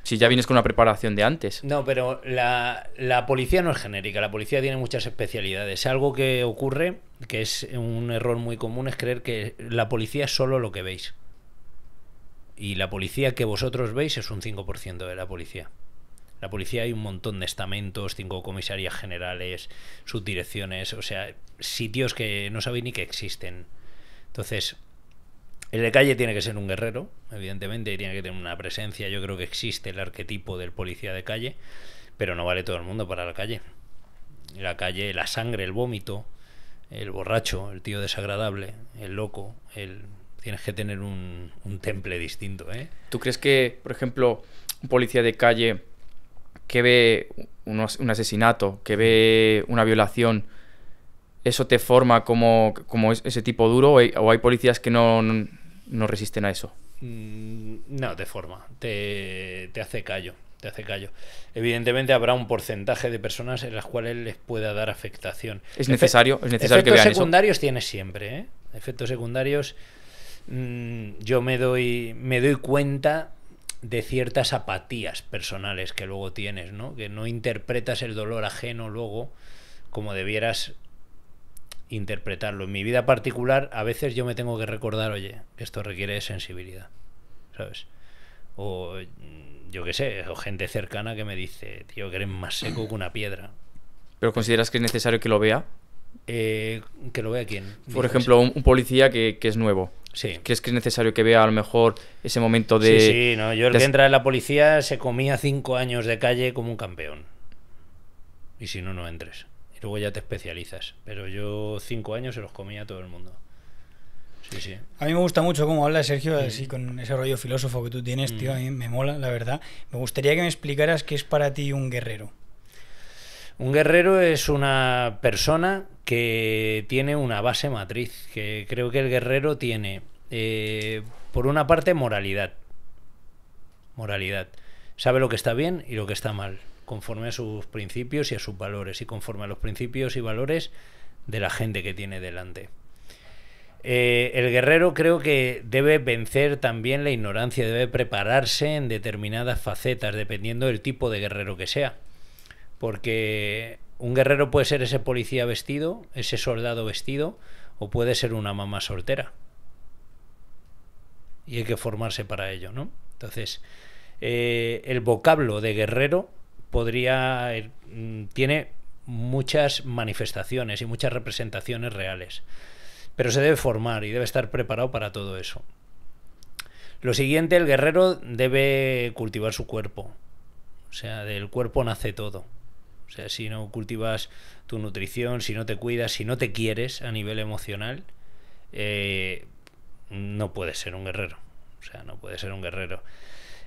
Si ya vienes con una preparación de antes. No, pero la policía no es genérica, la policía tiene muchas especialidades. Algo que ocurre, que es un error muy común, es creer que la policía es solo lo que veis. Y la policía que vosotros veis es un 5% de la policía. La policía hay un montón de estamentos, 5 comisarías generales, subdirecciones, o sea, sitios que no sabéis ni que existen. Entonces, el de calle tiene que ser un guerrero, evidentemente, y tiene que tener una presencia. Yo creo que existe el arquetipo del policía de calle, pero no vale todo el mundo para la calle. La calle, la sangre, el vómito, el borracho, el tío desagradable, el loco, tienes que tener un temple distinto, ¿eh? ¿Tú crees que, por ejemplo, un policía de calle que ve un asesinato, que ve una violación, eso te forma como ese tipo duro, o hay policías que no resisten a eso? No, te forma, te hace callo, te hace callo. Evidentemente habrá un porcentaje de personas en las cuales les pueda dar afectación. Es necesario que vean efectos secundarios eso. Tienes siempre, ¿eh? Efectos secundarios, yo me doy cuenta de ciertas apatías personales que luego tienes, ¿no? Que no interpretas el dolor ajeno luego como debieras interpretarlo. En mi vida particular, a veces yo me tengo que recordar, oye, que esto requiere de sensibilidad, ¿sabes? O yo qué sé, o gente cercana que me dice, tío, que eres más seco que una piedra. ¿Pero consideras que es necesario que lo vea? ¿Que lo vea quién? Por ejemplo, un policía que es nuevo. Sí. ¿Crees que es necesario que vea a lo mejor ese momento de... Sí, no, yo el que entra en la policía se comía 5 años de calle como un campeón. Y si no, no entres. Y luego ya te especializas. Pero yo 5 años se los comía a todo el mundo. Sí, sí. A mí me gusta mucho cómo habla Sergio, así con ese rollo filósofo que tú tienes, tío. A mí me mola, la verdad. Me gustaría que me explicaras qué es para ti un guerrero. Un guerrero es una persona que tiene una base matriz, que creo que el guerrero tiene, por una parte, moralidad. Moralidad. Sabe lo que está bien y lo que está mal, conforme a sus principios y a sus valores, y conforme a los principios y valores de la gente que tiene delante. El guerrero creo que debe vencer también la ignorancia, debe prepararse en determinadas facetas, dependiendo del tipo de guerrero que sea. Porque un guerrero puede ser ese policía vestido, ese soldado vestido, o puede ser una mamá soltera. Y hay que formarse para ello, ¿no? Entonces, el vocablo de guerrero tiene muchas manifestaciones y muchas representaciones reales. Pero se debe formar y debe estar preparado para todo eso. Lo siguiente, el guerrero debe cultivar su cuerpo. O sea, del cuerpo nace todo. O sea, si no cultivas tu nutrición, si no te cuidas, si no te quieres a nivel emocional, no puedes ser un guerrero. O sea, no puedes ser un guerrero.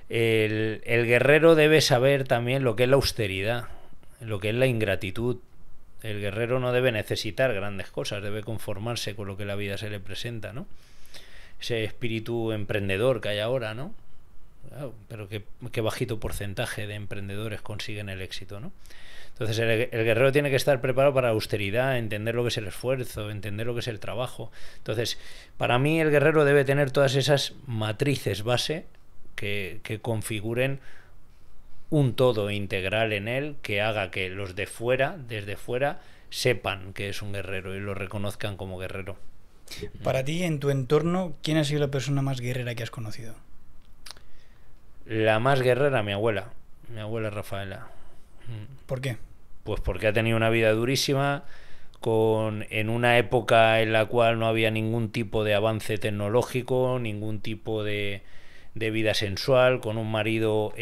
El guerrero debe saber también lo que es la austeridad, lo que es la ingratitud. El guerrero no debe necesitar grandes cosas, debe conformarse con lo que la vida se le presenta, ¿no? Ese espíritu emprendedor que hay ahora, ¿no? Claro, pero qué bajito porcentaje de emprendedores consiguen el éxito, ¿no? Entonces el guerrero tiene que estar preparado para la austeridad, entender lo que es el esfuerzo, entender lo que es el trabajo. Entonces, para mí el guerrero debe tener todas esas matrices base que configuren un todo integral en él que haga que los de fuera, desde fuera, sepan que es un guerrero y lo reconozcan como guerrero. Para ti, en tu entorno, ¿quién ha sido la persona más guerrera que has conocido? La más guerrera, mi abuela Rafaela. ¿Por qué? Pues porque ha tenido una vida durísima, en una época en la cual no había ningún tipo de avance tecnológico, ningún tipo de vida sensual, con un marido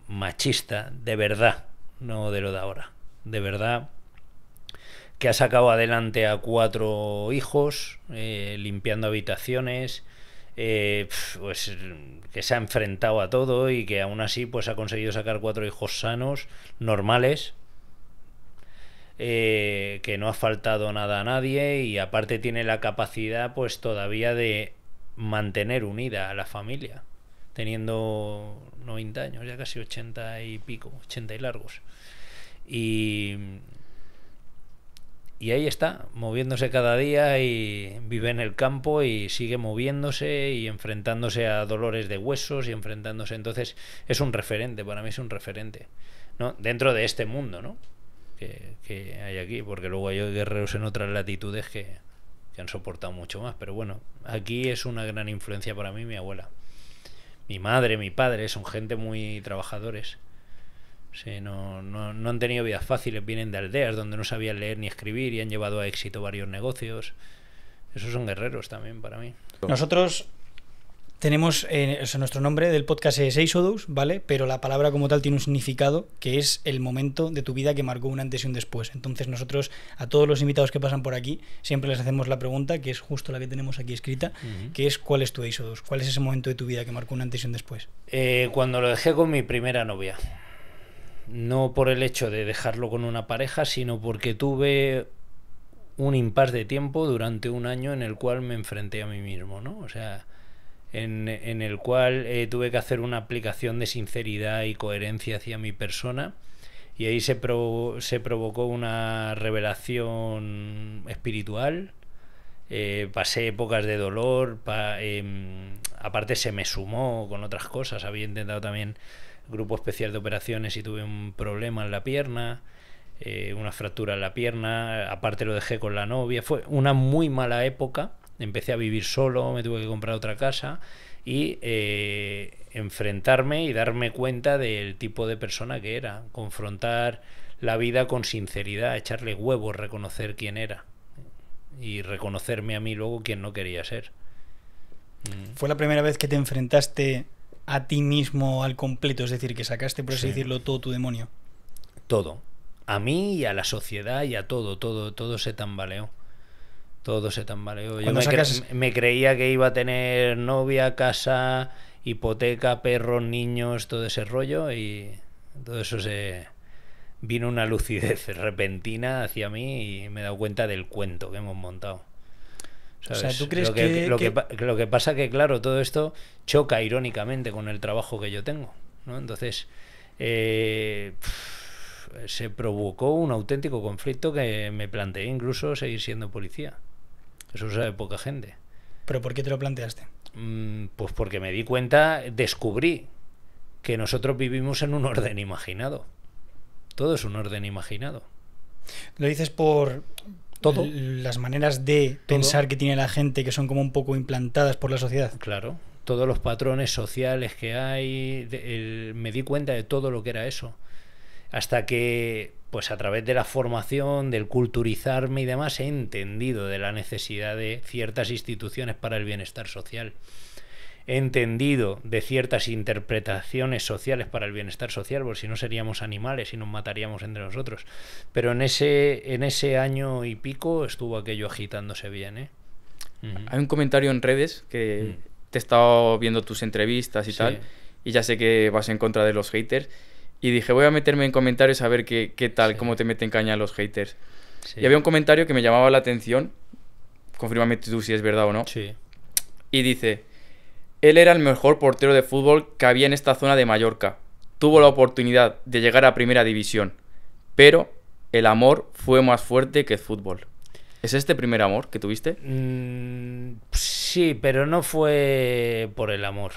machista, de verdad, no de lo de ahora, de verdad, que ha sacado adelante a 4 hijos, limpiando habitaciones, pues que se ha enfrentado a todo y que aún así pues ha conseguido sacar 4 hijos sanos, normales, que no ha faltado nada a nadie y aparte tiene la capacidad pues todavía de mantener unida a la familia, teniendo 90 años, ya casi 80 y pico, 80 y largos. Y ahí está, moviéndose cada día y vive en el campo y sigue moviéndose y enfrentándose a dolores de huesos y enfrentándose. Entonces es un referente, para mí es un referente, ¿no? Dentro de este mundo, ¿no? que hay aquí, porque luego hay guerreros en otras latitudes que han soportado mucho más. Pero bueno, aquí es una gran influencia para mí mi abuela. Mi madre, mi padre, son gente muy trabajadores. Sí, no han tenido vidas fáciles, vienen de aldeas donde no sabían leer ni escribir y han llevado a éxito varios negocios. Esos son guerreros también para mí. Nosotros tenemos, nuestro nombre del podcast es Exodus, ¿vale? Pero la palabra como tal tiene un significado que es el momento de tu vida que marcó un antes y un después. Entonces nosotros, a todos los invitados que pasan por aquí, siempre les hacemos la pregunta, que es justo la que tenemos aquí escrita, que es ¿cuál es tu Exodus? ¿Cuál es ese momento de tu vida que marcó un antes y un después? Cuando lo dejé con mi primera novia. No por el hecho de dejarlo con una pareja, sino porque tuve un impasse de tiempo durante un año en el cual me enfrenté a mí mismo, ¿no? O sea, en el cual tuve que hacer una aplicación de sinceridad y coherencia hacia mi persona, y ahí se provocó una revelación espiritual. Pasé épocas de dolor, aparte se me sumó con otras cosas. Había intentado también grupo especial de operaciones y tuve un problema en la pierna, una fractura en la pierna, aparte lo dejé con la novia. Fue una muy mala época. Empecé a vivir solo, me tuve que comprar otra casa y enfrentarme y darme cuenta del tipo de persona que era, confrontar la vida con sinceridad, echarle huevos, reconocer quién era y reconocerme a mí luego quién no quería ser. ¿Fue la primera vez que te enfrentaste a ti mismo al completo? Es decir, que sacaste, por así decirlo, todo tu demonio. Todo. A mí y a la sociedad y a todo se tambaleó. Todo se tambaleó. Yo me creía que iba a tener novia, casa, hipoteca, perros, niños, todo ese rollo, y todo eso vino una lucidez repentina hacia mí y me he dado cuenta del cuento que hemos montado. ¿Sabes? O sea, ¿tú crees lo que pasa que, claro, todo esto choca irónicamente con el trabajo que yo tengo, ¿no? Entonces se provocó un auténtico conflicto que me planteé incluso seguir siendo policía. Eso sabe poca gente. ¿Pero por qué te lo planteaste? Pues porque me di cuenta, descubrí que nosotros vivimos en un orden imaginado. Todo es un orden imaginado. ¿Lo dices por todo las maneras de pensar que tiene la gente, que son como un poco implantadas por la sociedad? Claro, todos los patrones sociales que hay, me di cuenta de todo lo que era eso. Hasta que, pues a través de la formación, del culturizarme y demás, he entendido de la necesidad de ciertas instituciones para el bienestar social. He entendido de ciertas interpretaciones sociales para el bienestar social, porque si no seríamos animales y nos mataríamos entre nosotros. Pero en ese año y pico estuvo aquello agitándose bien, ¿eh? Hay un comentario en redes que te he estado viendo tus entrevistas y tal, y ya sé que vas en contra de los haters. Y dije, voy a meterme en comentarios a ver qué tal, cómo te meten caña los haters. Y había un comentario que me llamaba la atención, confírmame tú si es verdad o no. Sí. Y dice, él era el mejor portero de fútbol que había en esta zona de Mallorca. Tuvo la oportunidad de llegar a primera división, pero el amor fue más fuerte que el fútbol. ¿Es este primer amor que tuviste? Sí, pero no fue por el amor.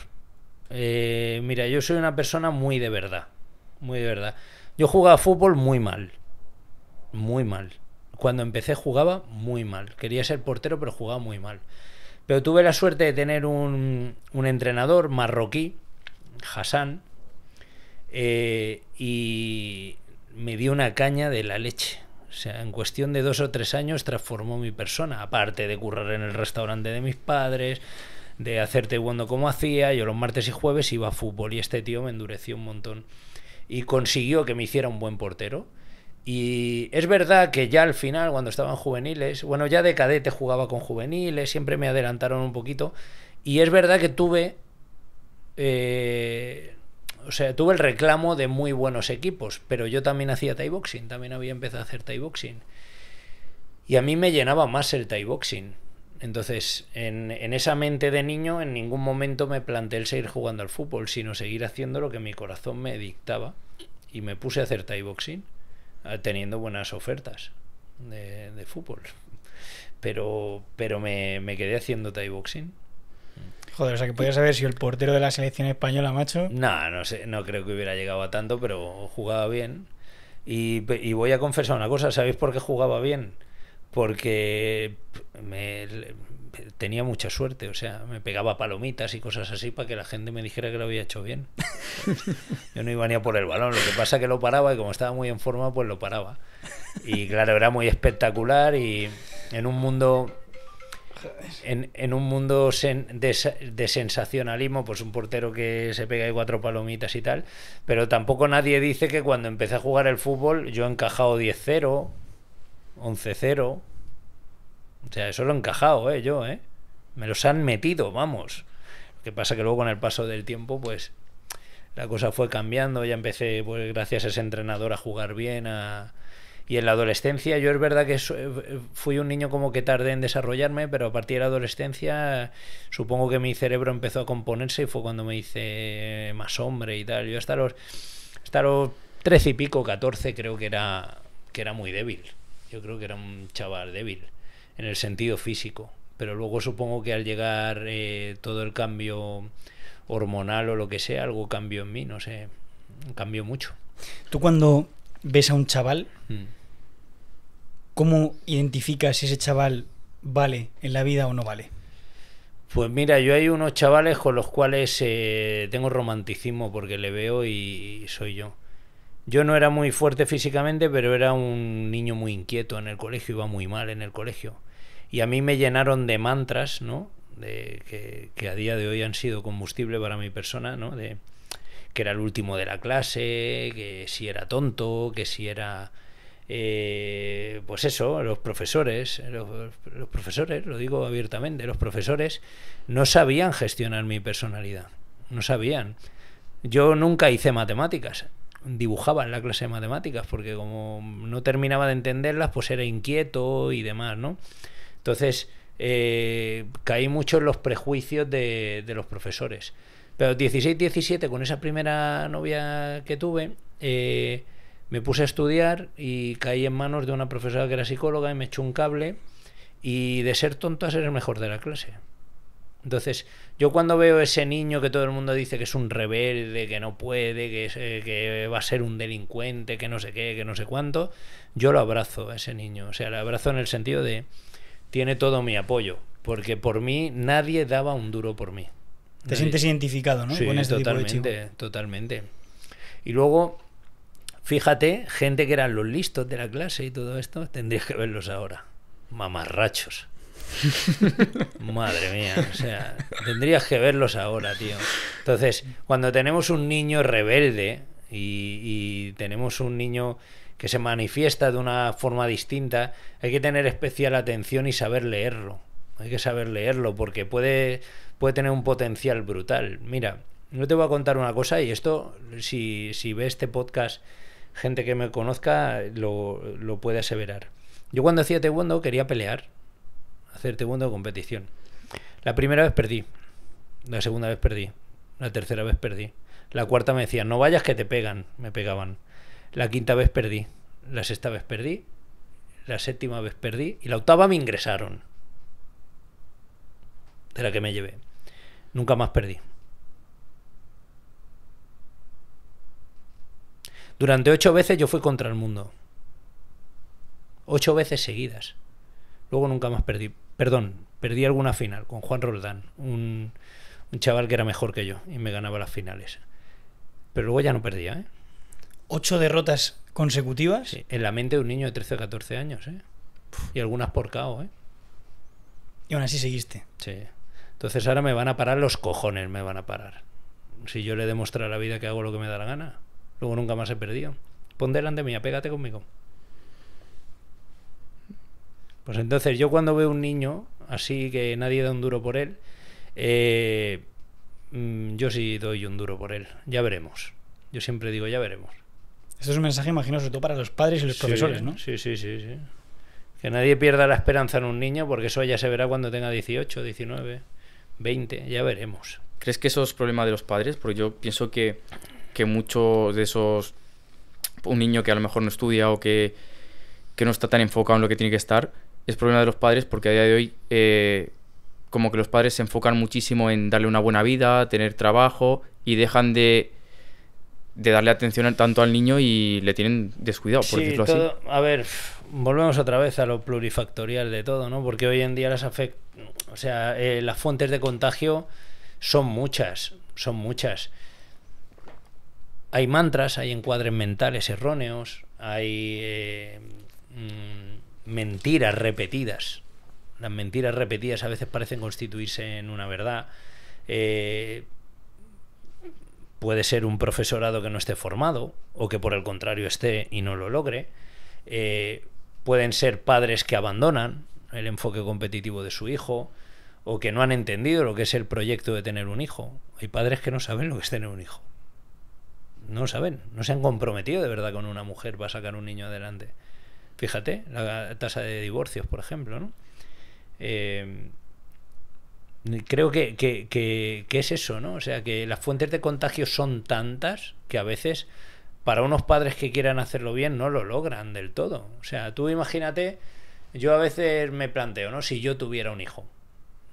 Mira, yo soy una persona muy de verdad. Muy de verdad. Yo jugaba fútbol muy mal. Muy mal. Cuando empecé jugaba muy mal. Quería ser portero, pero jugaba muy mal. Pero tuve la suerte de tener un entrenador marroquí, Hassan, y me dio una caña de la leche. O sea, en cuestión de 2 o 3 años transformó mi persona. Aparte de currar en el restaurante de mis padres, de hacer taekwondo como hacía, yo los martes y jueves iba a fútbol y este tío me endureció un montón. Y consiguió que me hiciera un buen portero. Y es verdad que ya al final, cuando estaban juveniles, bueno, ya de cadete jugaba con juveniles, siempre me adelantaron un poquito. Y es verdad que tuve tuve el reclamo de muy buenos equipos, pero yo también hacía Thai boxing, también había empezado a hacer Thai boxing. Y a mí me llenaba más el Thai boxing. Entonces, en esa mente de niño, en ningún momento me planteé el seguir jugando al fútbol, sino seguir haciendo lo que mi corazón me dictaba. Y me puse a hacer Thai boxing, teniendo buenas ofertas de fútbol. Pero me quedé haciendo Thai boxing. Joder, o sea que podías haber sido el portero de la selección española, macho. No sé, no creo que hubiera llegado a tanto, pero jugaba bien. Y voy a confesar una cosa, ¿sabéis por qué jugaba bien? Porque tenía mucha suerte, o sea, me pegaba palomitas y cosas así para que la gente me dijera que lo había hecho bien. Yo no iba ni a por el balón, lo que pasa es que lo paraba y como estaba muy en forma, pues lo paraba. Y claro, era muy espectacular y en un mundo... En un mundo de sensacionalismo, pues un portero que se pega ahí 4 palomitas y tal, pero tampoco nadie dice que cuando empecé a jugar el fútbol yo he encajado 10-0, 11-0, o sea, eso lo he encajado, yo, me los han metido, vamos. Lo que pasa que luego con el paso del tiempo, pues la cosa fue cambiando, ya empecé, pues gracias a ese entrenador, a jugar bien, y en la adolescencia yo es verdad que fui un niño como que tardé en desarrollarme, pero a partir de la adolescencia supongo que mi cerebro empezó a componerse y fue cuando me hice más hombre y tal. Yo hasta los 13 y pico, 14 creo que era muy débil. Yo creo que era un chaval débil en el sentido físico, pero luego supongo que al llegar todo el cambio hormonal o lo que sea, algo cambió en mí, no sé, cambió mucho. Tú cuando ves a un chaval, ¿cómo identificas si ese chaval vale en la vida o no vale? Pues mira, yo hay unos chavales con los cuales tengo romanticismo porque le veo y soy yo. Yo no era muy fuerte físicamente, pero era un niño muy inquieto en el colegio, iba muy mal en el colegio. Y a mí me llenaron de mantras, ¿no? Que a día de hoy han sido combustible para mi persona, ¿no? Que era el último de la clase, que si era tonto, que si era... pues eso, los profesores, lo digo abiertamente, los profesores no sabían gestionar mi personalidad, no sabían. Yo nunca hice matemáticas, dibujaba en la clase de matemáticas, porque como no terminaba de entenderlas, pues era inquieto y demás, ¿no? Entonces, caí mucho en los prejuicios de los profesores. Pero 16, 17, con esa primera novia que tuve, me puse a estudiar y caí en manos de una profesora que era psicóloga y me echó un cable, y de ser tonto a ser el mejor de la clase. Entonces, yo cuando veo ese niño que todo el mundo dice que es un rebelde, que no puede, que va a ser un delincuente, que no sé qué, que no sé cuánto, yo lo abrazo a ese niño. O sea, lo abrazo en el sentido de tiene todo mi apoyo, porque por mí nadie daba un duro por mí. Te sientes identificado, ¿no? Sí, con este totalmente, tipo de chico. totalmente. Y luego, fíjate, gente que eran los listos de la clase y todo esto, tendrías que verlos ahora. Mamarrachos. Madre mía, o sea, tendrías que verlos ahora, tío. Entonces, cuando tenemos un niño rebelde y tenemos un niño que se manifiesta de una forma distinta, hay que tener especial atención y saber leerlo. Hay que saber leerlo porque puede tener un potencial brutal. Mira, no te voy a contar una cosa, y esto, si ve este podcast, gente que me conozca lo puede aseverar. Yo cuando hacía taekwondo quería pelear, hacer taekwondo de competición. La primera vez perdí, la segunda vez perdí, la tercera vez perdí, la cuarta me decían no vayas que te pegan, me pegaban, la quinta vez perdí, la sexta vez perdí, la séptima vez perdí y la octava me ingresaron, de la que me llevé. Nunca más perdí. Durante 8 veces yo fui contra el mundo. 8 veces seguidas. Luego nunca más perdí. Perdón, perdí alguna final con Juan Roldán, un chaval que era mejor que yo y me ganaba las finales. Pero luego ya no perdía, ¿eh? 8 derrotas consecutivas. Sí, en la mente de un niño de 13 o 14 años, ¿eh? Y algunas por KO, ¿eh? Y aún así seguiste. Sí. Entonces ahora me van a parar los cojones, me van a parar. Si yo le demuestro a la vida que hago lo que me da la gana. Luego nunca más he perdido. Pon delante mía, pégate conmigo. Pues entonces yo cuando veo un niño así que nadie da un duro por él, yo sí doy un duro por él. Ya veremos. Yo siempre digo, ya veremos. Esto es un mensaje, imagino, sobre todo para los padres y los profesores, ¿no? Sí. Que nadie pierda la esperanza en un niño, porque eso ya se verá cuando tenga 18, 19, 20, ya veremos. ¿Crees que eso es problema de los padres? Porque yo pienso que muchos de esos... Un niño que a lo mejor no estudia o que no está tan enfocado en lo que tiene que estar, es problema de los padres, porque a día de hoy como que los padres se enfocan muchísimo en darle una buena vida, tener trabajo, y dejan de darle atención tanto al niño y le tienen descuidado, por decirlo así. A ver, volvemos otra vez a lo plurifactorial de todo, ¿no? Porque hoy en día las fuentes de contagio son muchas. Hay mantras, hay encuadres mentales erróneos, hay mentiras repetidas. Las mentiras repetidas a veces parecen constituirse en una verdad. Puede ser un profesorado que no esté formado, o que por el contrario esté y no lo logre. Pueden ser padres que abandonan el enfoque competitivo de su hijo, o que no han entendido lo que es el proyecto de tener un hijo. Hay padres que no saben lo que es tener un hijo. No saben, no se han comprometido de verdad con una mujer para sacar un niño adelante. Fíjate, la tasa de divorcios, por ejemplo, ¿no? Creo que es eso, ¿no? O sea, que las fuentes de contagio son tantas que a veces para unos padres que quieran hacerlo bien no lo logran del todo. O sea, tú imagínate, yo a veces me planteo, ¿no? Si yo tuviera un hijo,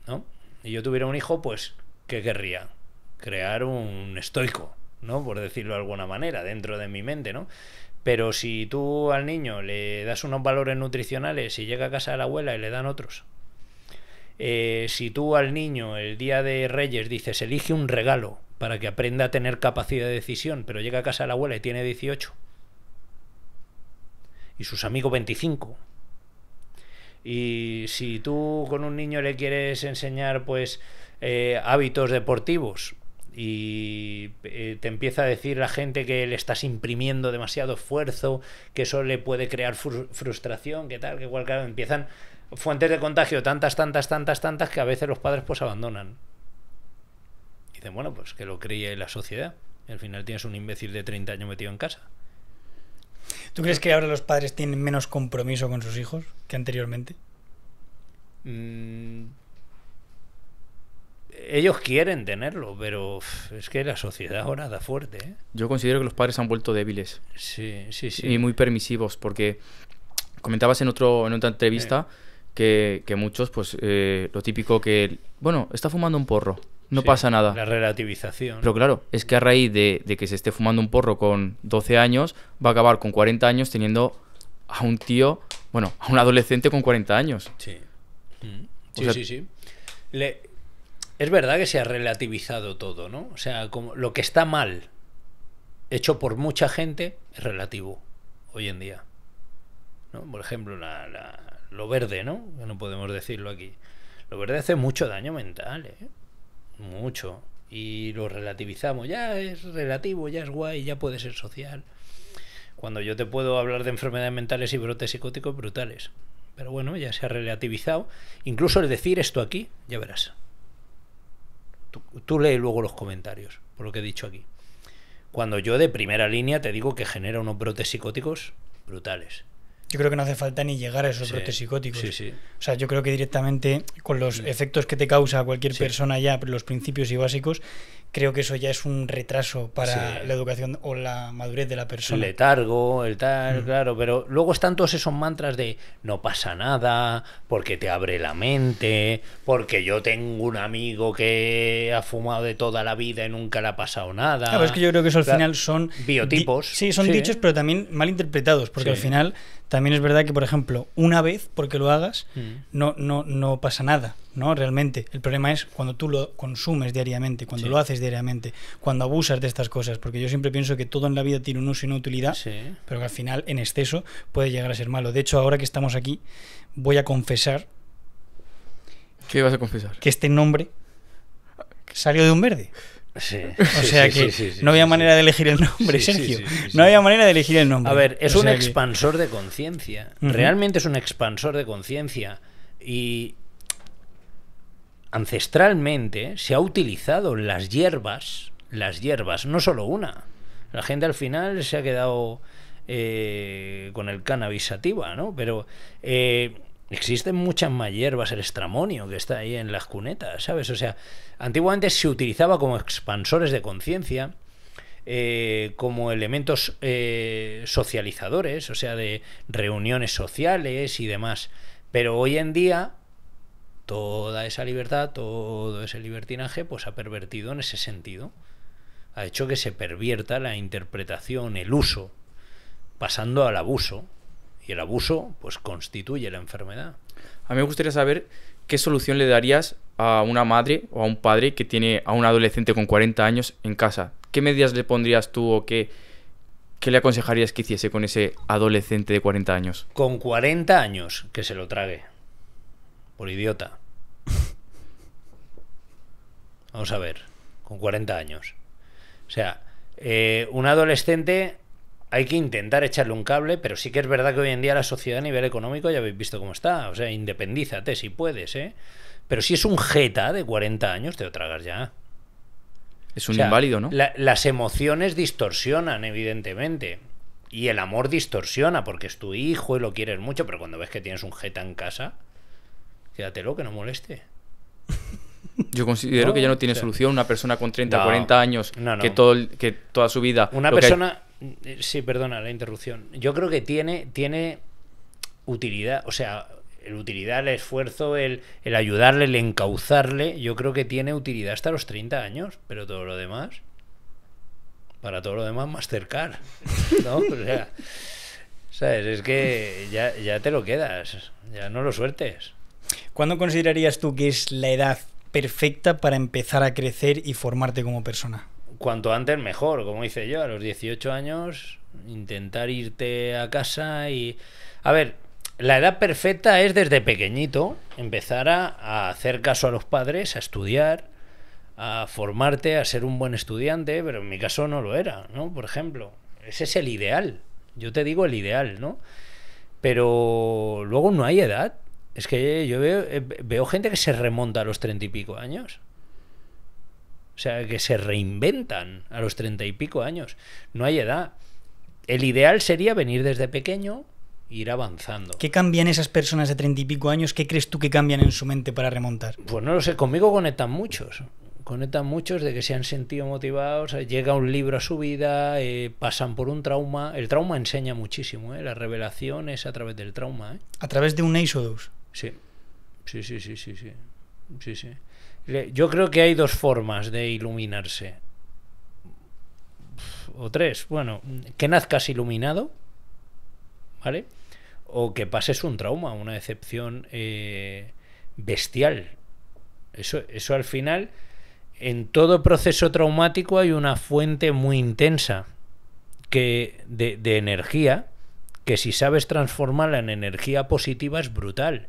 ¿no? Y yo tuviera un hijo, pues, ¿qué querría? Crear un estoico, ¿no? Por decirlo de alguna manera, dentro de mi mente, ¿no? Pero si tú al niño le das unos valores nutricionales y llega a casa de la abuela y le dan otros, si tú al niño el día de Reyes dices elige un regalo para que aprenda a tener capacidad de decisión, pero llega a casa de la abuela y tiene 18 y sus amigos 25, y si tú con un niño le quieres enseñar pues hábitos deportivos y te empieza a decir la gente que le estás imprimiendo demasiado esfuerzo, que eso le puede crear frustración, que tal, que igual, claro, empiezan fuentes de contagio tantas que a veces los padres pues abandonan. Dicen, bueno, pues que lo críe la sociedad. Y al final tienes un imbécil de 30 años metido en casa. ¿Tú crees que ahora los padres tienen menos compromiso con sus hijos que anteriormente? Ellos quieren tenerlo, pero es que la sociedad ahora da fuerte, ¿eh? Yo considero que los padres se han vuelto débiles. Sí. Y muy permisivos, porque comentabas en otra entrevista que muchos, pues lo típico que, bueno, está fumando un porro, no pasa nada. La relativización. Pero claro, es que a raíz de que se esté fumando un porro con 12 años, va a acabar con 40 años teniendo a un tío, bueno, a un adolescente con 40 años. Sí. Sí. Es verdad que se ha relativizado todo, ¿no? O sea, como lo que está mal hecho por mucha gente es relativo hoy en día, ¿no? Por ejemplo, lo verde, ¿no? Que no podemos decirlo aquí. Lo verde hace mucho daño mental, ¿eh? Mucho. Y lo relativizamos. Ya es relativo, ya es guay, ya puede ser social. Cuando yo te puedo hablar de enfermedades mentales y brotes psicóticos brutales. Pero bueno, ya se ha relativizado. Incluso el decir esto aquí, ya verás. Tú lee luego los comentarios, por lo que he dicho aquí. Cuando yo de primera línea te digo que genera unos brotes psicóticos brutales. Yo creo que no hace falta ni llegar a esos brotes psicóticos. Sí. O sea, yo creo que directamente con los efectos que te causa cualquier persona ya, los principios y básicos, creo que eso ya es un retraso para Sí. la educación o la madurez de la persona. Letargo, el tal, claro, pero luego están todos esos mantras de no pasa nada, porque te abre la mente, porque yo tengo un amigo que ha fumado de toda la vida y nunca le ha pasado nada. Claro, es que yo creo que eso al Claro, final son biotipos. Sí, son dichos, pero también mal interpretados, porque Sí. al final también es verdad que, por ejemplo, una vez porque lo hagas Mm. no pasa nada, ¿no? Realmente. El problema es cuando tú lo consumes diariamente, cuando Sí. lo haces diariamente, cuando abusas de estas cosas, porque yo siempre pienso que todo en la vida tiene un uso y una utilidad, Sí. pero que al final en exceso puede llegar a ser malo. De hecho, ahora que estamos aquí, voy a confesar ¿Qué vas a confesar? que este nombre salió de un verde. Sí. O sea que no había manera de elegir el nombre, Sí, sí, Sergio. sí, sí, sí. No había manera de elegir el nombre. A ver, es O un sea que- expansor de conciencia. Ujú. Realmente es un expansor de conciencia. Y ancestralmente se ha utilizado las hierbas, no solo una. La gente al final se ha quedado con el cannabis sativa, ¿no? Pero existen muchas más hierbas, el estramonio que está ahí en las cunetas, ¿sabes? O sea, antiguamente se utilizaba como expansores de conciencia, como elementos socializadores, o sea, de reuniones sociales y demás. Pero hoy en día toda esa libertad, todo ese libertinaje, pues ha pervertido en ese sentido. Ha hecho que se pervierta la interpretación, el uso, pasando al abuso. Y el abuso, pues, constituye la enfermedad. A mí me gustaría saber qué solución le darías a una madre o a un padre que tiene a un adolescente con 40 años en casa. ¿Qué medidas le pondrías tú o qué le aconsejarías que hiciese con ese adolescente de 40 años? Con 40 años, que se lo trague. Por idiota. Vamos a ver, con 40 años. O sea, un adolescente hay que intentar echarle un cable, pero sí que es verdad que hoy en día la sociedad a nivel económico ya habéis visto cómo está. O sea, independízate si puedes, ¿eh? Pero si es un jeta de 40 años, te lo tragas ya. Es un O sea, inválido, ¿no? Las emociones distorsionan, evidentemente. Y el amor distorsiona, porque es tu hijo y lo quieres mucho, pero cuando ves que tienes un jeta en casa, quédatelo, que no moleste. Yo considero No, que ya no tiene o sea, solución una persona con 30, no, 40 años no. que toda su vida... Una lo que- persona... Sí, perdona la interrupción. Yo creo que tiene utilidad, o sea, el utilidad, el esfuerzo, el ayudarle, el encauzarle, yo creo que tiene utilidad hasta los 30 años, pero todo lo demás, para todo lo demás, Mastercard, ¿no? O sea, ¿sabes? Es que ya te lo quedas, ya no lo sueltes. ¿Cuándo considerarías tú que es la edad perfecta para empezar a crecer y formarte como persona? Cuanto antes mejor, como hice yo, a los 18 años, intentar irte a casa y... A ver, la edad perfecta es desde pequeñito empezar a hacer caso a los padres, a estudiar, a formarte, a ser un buen estudiante, pero en mi caso no lo era, ¿no? Por ejemplo, ese es el ideal, yo te digo el ideal, ¿no? Pero luego no hay edad. Es que yo veo gente que se remonta a los 30 y pico años. O sea, que se reinventan a los 30 y pico años. No hay edad. El ideal sería venir desde pequeño e ir avanzando. ¿Qué cambian esas personas de 30 y pico años? ¿Qué crees tú que cambian en su mente para remontar? Pues no lo sé, conmigo conectan muchos. Conectan muchos de que se han sentido motivados, llega un libro a su vida, pasan por un trauma. El trauma enseña muchísimo, ¿eh? La revelación es a través del trauma, ¿eh? ¿A través de un Exodus? Sí. Sí. Yo creo que hay dos formas de iluminarse. O tres. Bueno, que nazcas iluminado, ¿vale? O que pases un trauma, una decepción bestial. Eso al final, en todo proceso traumático hay una fuente muy intensa de energía, que si sabes transformarla en energía positiva es brutal.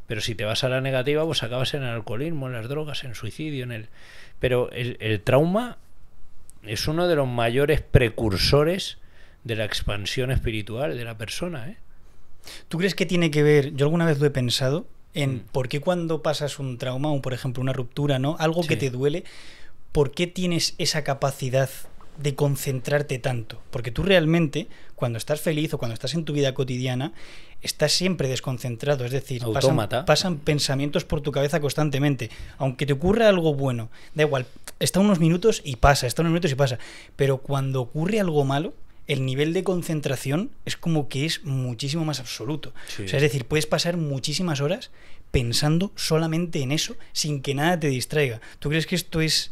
Pero si te vas a la negativa, pues acabas en el alcoholismo, en las drogas, en suicidio, Pero el trauma es uno de los mayores precursores de la expansión espiritual de la persona, ¿eh? ¿Tú crees que tiene que ver, yo alguna vez lo he pensado, en por qué cuando pasas un trauma o, por ejemplo, una ruptura, ¿no? Algo que Sí. te duele, ¿por qué tienes esa capacidad de concentrarte tanto, porque tú realmente, cuando estás feliz o cuando estás en tu vida cotidiana, estás siempre desconcentrado, es decir, pasan pensamientos por tu cabeza constantemente, aunque te ocurra algo bueno, da igual, está unos minutos y pasa, pero cuando ocurre algo malo, el nivel de concentración es como que es muchísimo más absoluto. Sí. O sea, es decir, puedes pasar muchísimas horas pensando solamente en eso, sin que nada te distraiga. ¿Tú crees que esto es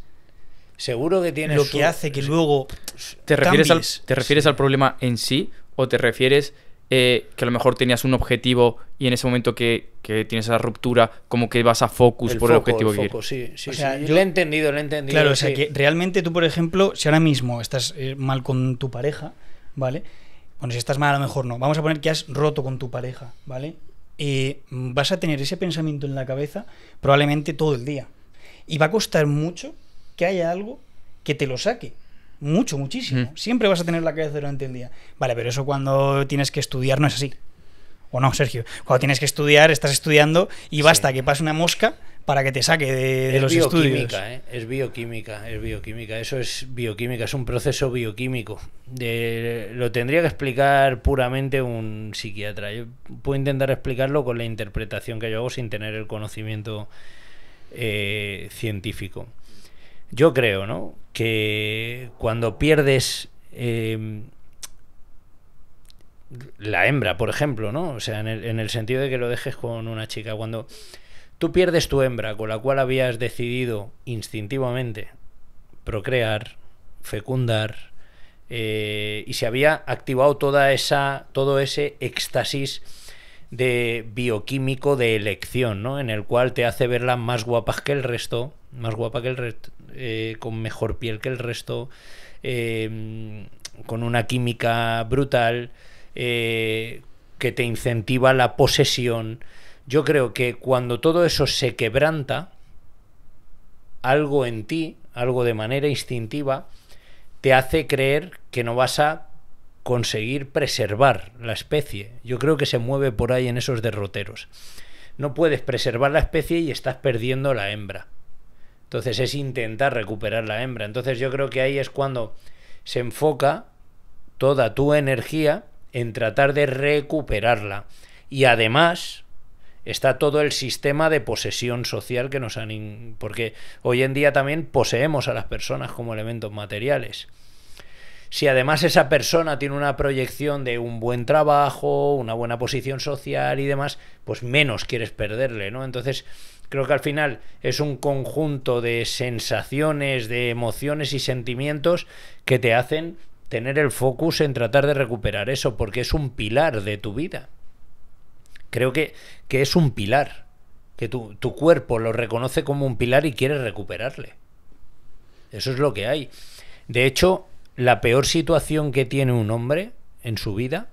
seguro que tienes lo que hace que luego ¿Te refieres al problema en sí o te refieres que a lo mejor tenías un objetivo y en ese momento que tienes esa ruptura, como que vas a focus por el objetivo que quieres? Sí, o sea, yo lo he entendido. Claro, o sea, que realmente tú, por ejemplo, si ahora mismo estás mal con tu pareja, ¿vale? Bueno, si estás mal, a lo mejor no. Vamos a poner que has roto con tu pareja, ¿vale? Vas a tener ese pensamiento en la cabeza probablemente todo el día. Y va a costar mucho que haya algo que te lo saque. Muchísimo. Siempre vas a tener la cabeza durante el día. Vale, pero eso cuando tienes que estudiar no es así. ¿O no, Sergio? Cuando tienes que estudiar, estás estudiando y basta que pase una mosca para que te saque de los estudios. Es bioquímica. Eso es bioquímica, es un proceso bioquímico. Lo tendría que explicar puramente un psiquiatra. Yo puedo intentar explicarlo con la interpretación que yo hago sin tener el conocimiento científico. Yo creo, ¿no?, que cuando pierdes la hembra, por ejemplo, ¿no? O sea, en el sentido de que lo dejes con una chica, cuando tú pierdes tu hembra con la cual habías decidido instintivamente procrear, fecundar, y se había activado todo ese éxtasis de bioquímico de elección, ¿no?, en el cual te hace verla más guapa que el resto, con mejor piel que el resto, con una química brutal, que te incentiva la posesión. Yo creo que cuando todo eso se quebranta, algo en ti, algo de manera instintiva, te hace creer que no vas a conseguir preservar la especie. Yo creo que se mueve por ahí en esos derroteros. No puedes preservar la especie y estás perdiendo la hembra. Entonces es intentar recuperar la hembra. Entonces yo creo que ahí es cuando se enfoca toda tu energía en tratar de recuperarla. Y además está todo el sistema de posesión social que nos han... Porque hoy en día también poseemos a las personas como elementos materiales. Si además esa persona tiene una proyección de un buen trabajo, una buena posición social y demás, pues menos quieres perderle, ¿no? Entonces creo que al final es un conjunto de sensaciones, de emociones y sentimientos que te hacen tener el focus en tratar de recuperar eso, porque es un pilar de tu vida. Creo que es un pilar, que tu cuerpo lo reconoce como un pilar y quiere recuperarle. Eso es lo que hay. De hecho, la peor situación que tiene un hombre en su vida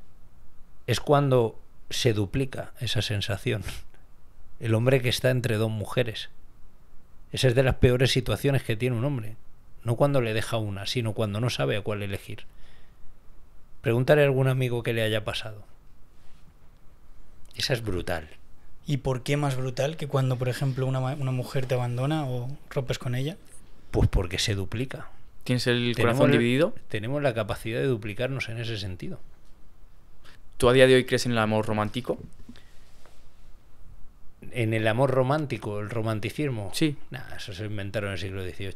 es cuando se duplica esa sensación. El hombre que está entre dos mujeres. Esa es de las peores situaciones que tiene un hombre. No cuando le deja una, sino cuando no sabe a cuál elegir. Pregúntale a algún amigo que le haya pasado. Esa es brutal. ¿Y por qué más brutal que cuando, por ejemplo, una mujer te abandona o rompes con ella? Pues porque se duplica. ¿Tienes el corazón dividido? Tenemos la capacidad de duplicarnos en ese sentido. ¿Tú a día de hoy crees en el amor romántico? ¿En el amor romántico, el romanticismo? Sí. Nah, eso se inventaron en el siglo XVIII.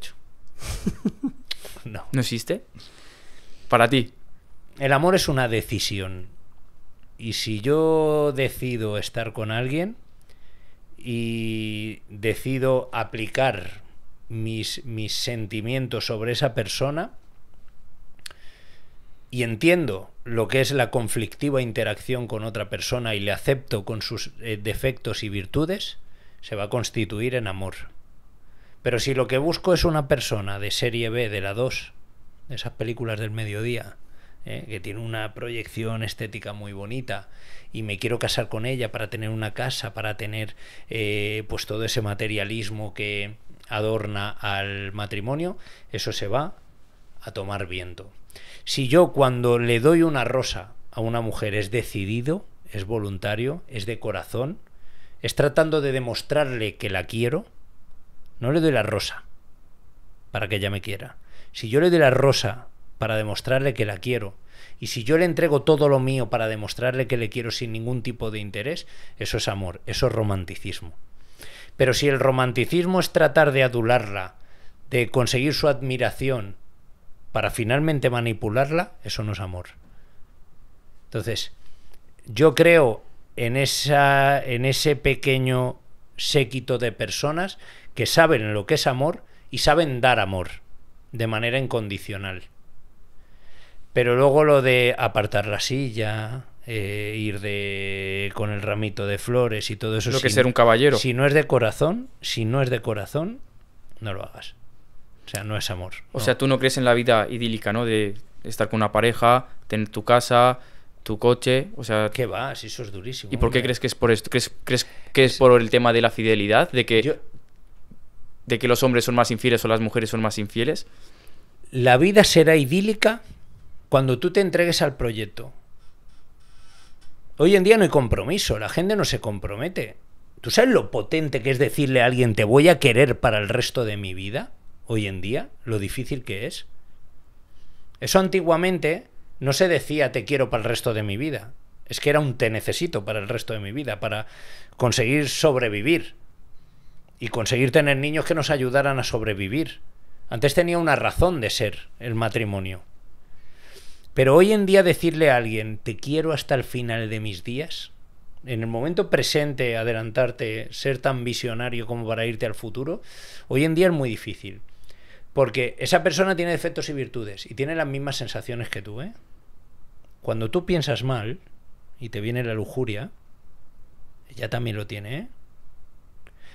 No. ¿No existe? Para ti. El amor es una decisión. Y si yo decido estar con alguien y decido aplicar mis sentimientos sobre esa persona y entiendo lo que es la conflictiva interacción con otra persona y le acepto con sus defectos y virtudes, se va a constituir en amor. Pero si lo que busco es una persona de serie B, de la 2, de esas películas del mediodía, que tiene una proyección estética muy bonita y me quiero casar con ella para tener una casa, para tener pues todo ese materialismo que adorna al matrimonio, eso se va a tomar viento. Si yo cuando le doy una rosa a una mujer es decidido, es voluntario, es de corazón, es tratando de demostrarle que la quiero, no le doy la rosa para que ella me quiera. Si yo le doy la rosa para demostrarle que la quiero. Y si yo le entrego todo lo mío para demostrarle que le quiero sin ningún tipo de interés, eso es amor, eso es romanticismo. Pero si el romanticismo es tratar de adularla, de conseguir su admiración para finalmente manipularla, eso no es amor. Entonces, yo creo en ese pequeño séquito de personas que saben lo que es amor y saben dar amor de manera incondicional. Pero luego lo de apartar la silla, ir con el ramito de flores y todo eso. Lo que es ser un caballero. Si no es de corazón, no lo hagas. O sea, no es amor. O sea, tú no crees en la vida idílica, ¿no? De estar con una pareja, tener tu casa, tu coche, o sea... ¿Qué va? Si eso es durísimo. ¿Y por qué crees que es por esto? ¿Crees que es por el tema de la fidelidad? ¿De que los hombres son más infieles o las mujeres son más infieles? La vida será idílica cuando tú te entregues al proyecto. Hoy en día no hay compromiso, la gente no se compromete. ¿Tú sabes lo potente que es decirle a alguien te voy a querer para el resto de mi vida? Hoy en día, lo difícil que es. Eso antiguamente no se decía te quiero para el resto de mi vida. Es que era un te necesito para el resto de mi vida, para conseguir sobrevivir y conseguir tener niños que nos ayudaran a sobrevivir. Antes tenía una razón de ser el matrimonio. Pero hoy en día decirle a alguien te quiero hasta el final de mis días, en el momento presente adelantarte, ser tan visionario como para irte al futuro, hoy en día es muy difícil. Porque esa persona tiene defectos y virtudes y tiene las mismas sensaciones que tú, ¿eh? Cuando tú piensas mal y te viene la lujuria, ella también lo tiene, ¿eh?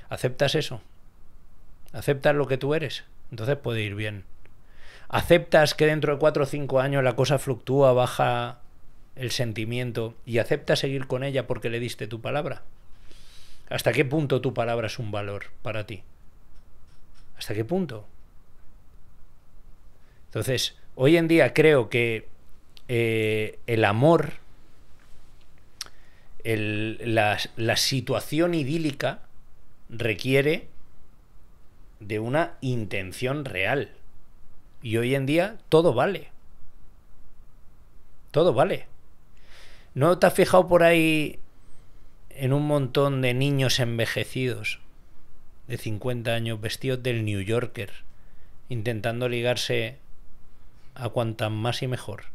¿Aceptas eso? ¿Aceptas lo que tú eres? Entonces puede ir bien. ¿Aceptas que dentro de 4 o 5 años la cosa fluctúa, baja el sentimiento y aceptas seguir con ella porque le diste tu palabra? ¿Hasta qué punto tu palabra es un valor para ti? ¿Hasta qué punto? Entonces, hoy en día creo que el amor, la situación idílica requiere de una intención real. Y hoy en día todo vale. Todo vale. ¿No te has fijado por ahí en un montón de niños envejecidos de 50 años vestidos del New Yorker intentando ligarse a cuantas más y mejor?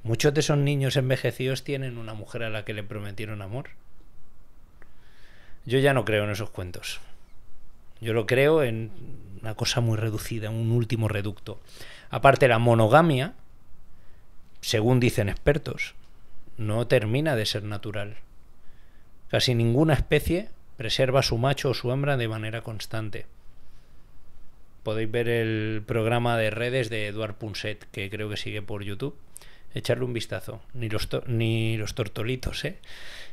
Muchos de esos niños envejecidos tienen una mujer a la que le prometieron amor. Yo ya no creo en esos cuentos. Yo lo creo en una cosa muy reducida, un último reducto. Aparte, la monogamia, según dicen expertos, no termina de ser natural. Casi ninguna especie preserva a su macho o su hembra de manera constante. Podéis ver el programa de redes de Eduard Punset, que creo que sigue por YouTube. Echarle un vistazo. Ni los tortolitos, ¿eh?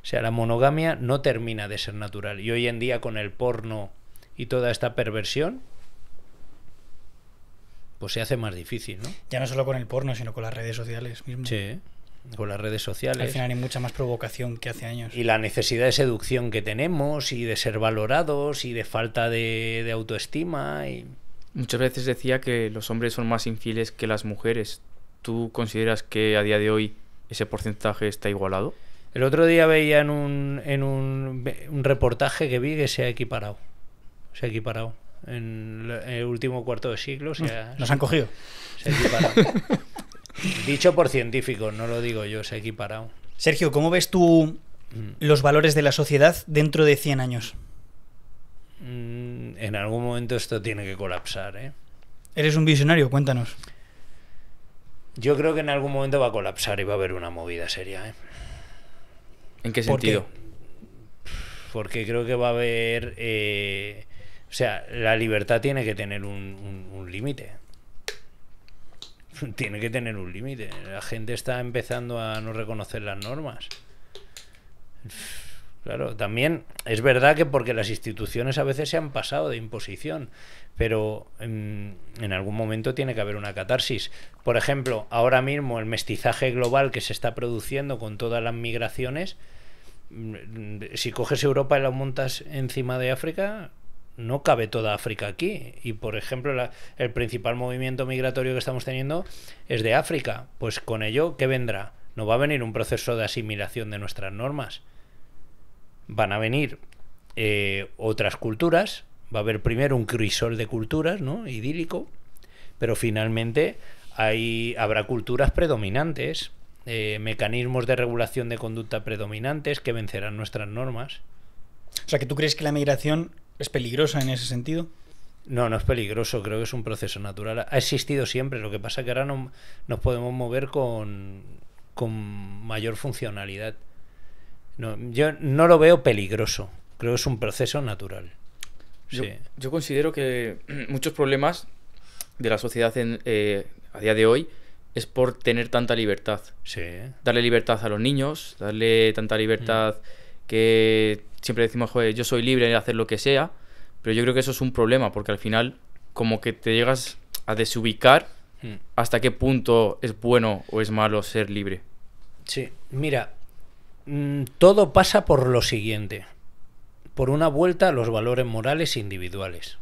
O sea, la monogamia no termina de ser natural. Y hoy en día, con el porno y toda esta perversión, pues se hace más difícil, ¿no? Ya no solo con el porno, sino con las redes sociales mismo. Sí, con las redes sociales. Al final hay mucha más provocación que hace años. Y la necesidad de seducción que tenemos, y de ser valorados, y de falta de autoestima. Y... Muchas veces decía que los hombres son más infieles que las mujeres. ¿Tú consideras que a día de hoy ese porcentaje está igualado? El otro día veía en un reportaje que vi que se ha equiparado. Se ha equiparado. En el último cuarto de siglo nos han cogido. Se ha equiparado. Dicho por científicos, no lo digo yo, se ha equiparado. Sergio, ¿cómo ves tú los valores de la sociedad dentro de 100 años? En algún momento esto tiene que colapsar, ¿eh? ¿Eres un visionario? Cuéntanos. Yo creo que en algún momento va a colapsar y va a haber una movida seria, ¿eh? ¿En qué sentido? ¿Por qué? Porque creo que va a haber... o sea, la libertad tiene que tener un límite. Tiene que tener un límite. La gente está empezando a no reconocer las normas. Claro, también es verdad que porque las instituciones a veces se han pasado de imposición, pero en algún momento tiene que haber una catarsis. Por ejemplo, ahora mismo el mestizaje global que se está produciendo con todas las migraciones, si coges Europa y la montas encima de África, no cabe toda África aquí. Y, por ejemplo, el principal movimiento migratorio que estamos teniendo es de África. Pues con ello, ¿qué vendrá? No va a venir un proceso de asimilación de nuestras normas. Van a venir otras culturas. Va a haber primero un crisol de culturas, ¿no? Idílico. Pero finalmente habrá culturas predominantes, mecanismos de regulación de conducta predominantes que vencerán nuestras normas. O sea, ¿que tú crees que la migración es peligrosa en ese sentido? No, no es peligroso, creo que es un proceso natural. Ha existido siempre, lo que pasa es que ahora no nos podemos mover con mayor funcionalidad. No, yo no lo veo peligroso, creo que es un proceso natural. Yo considero que muchos problemas de la sociedad a día de hoy es por tener tanta libertad. Sí. Darle libertad a los niños, darle tanta libertad que siempre decimos, joder, yo soy libre de hacer lo que sea, pero yo creo que eso es un problema, porque al final como que te llegas a desubicar hasta qué punto es bueno o es malo ser libre. Sí, mira, todo pasa por lo siguiente, por una vuelta a los valores morales individuales.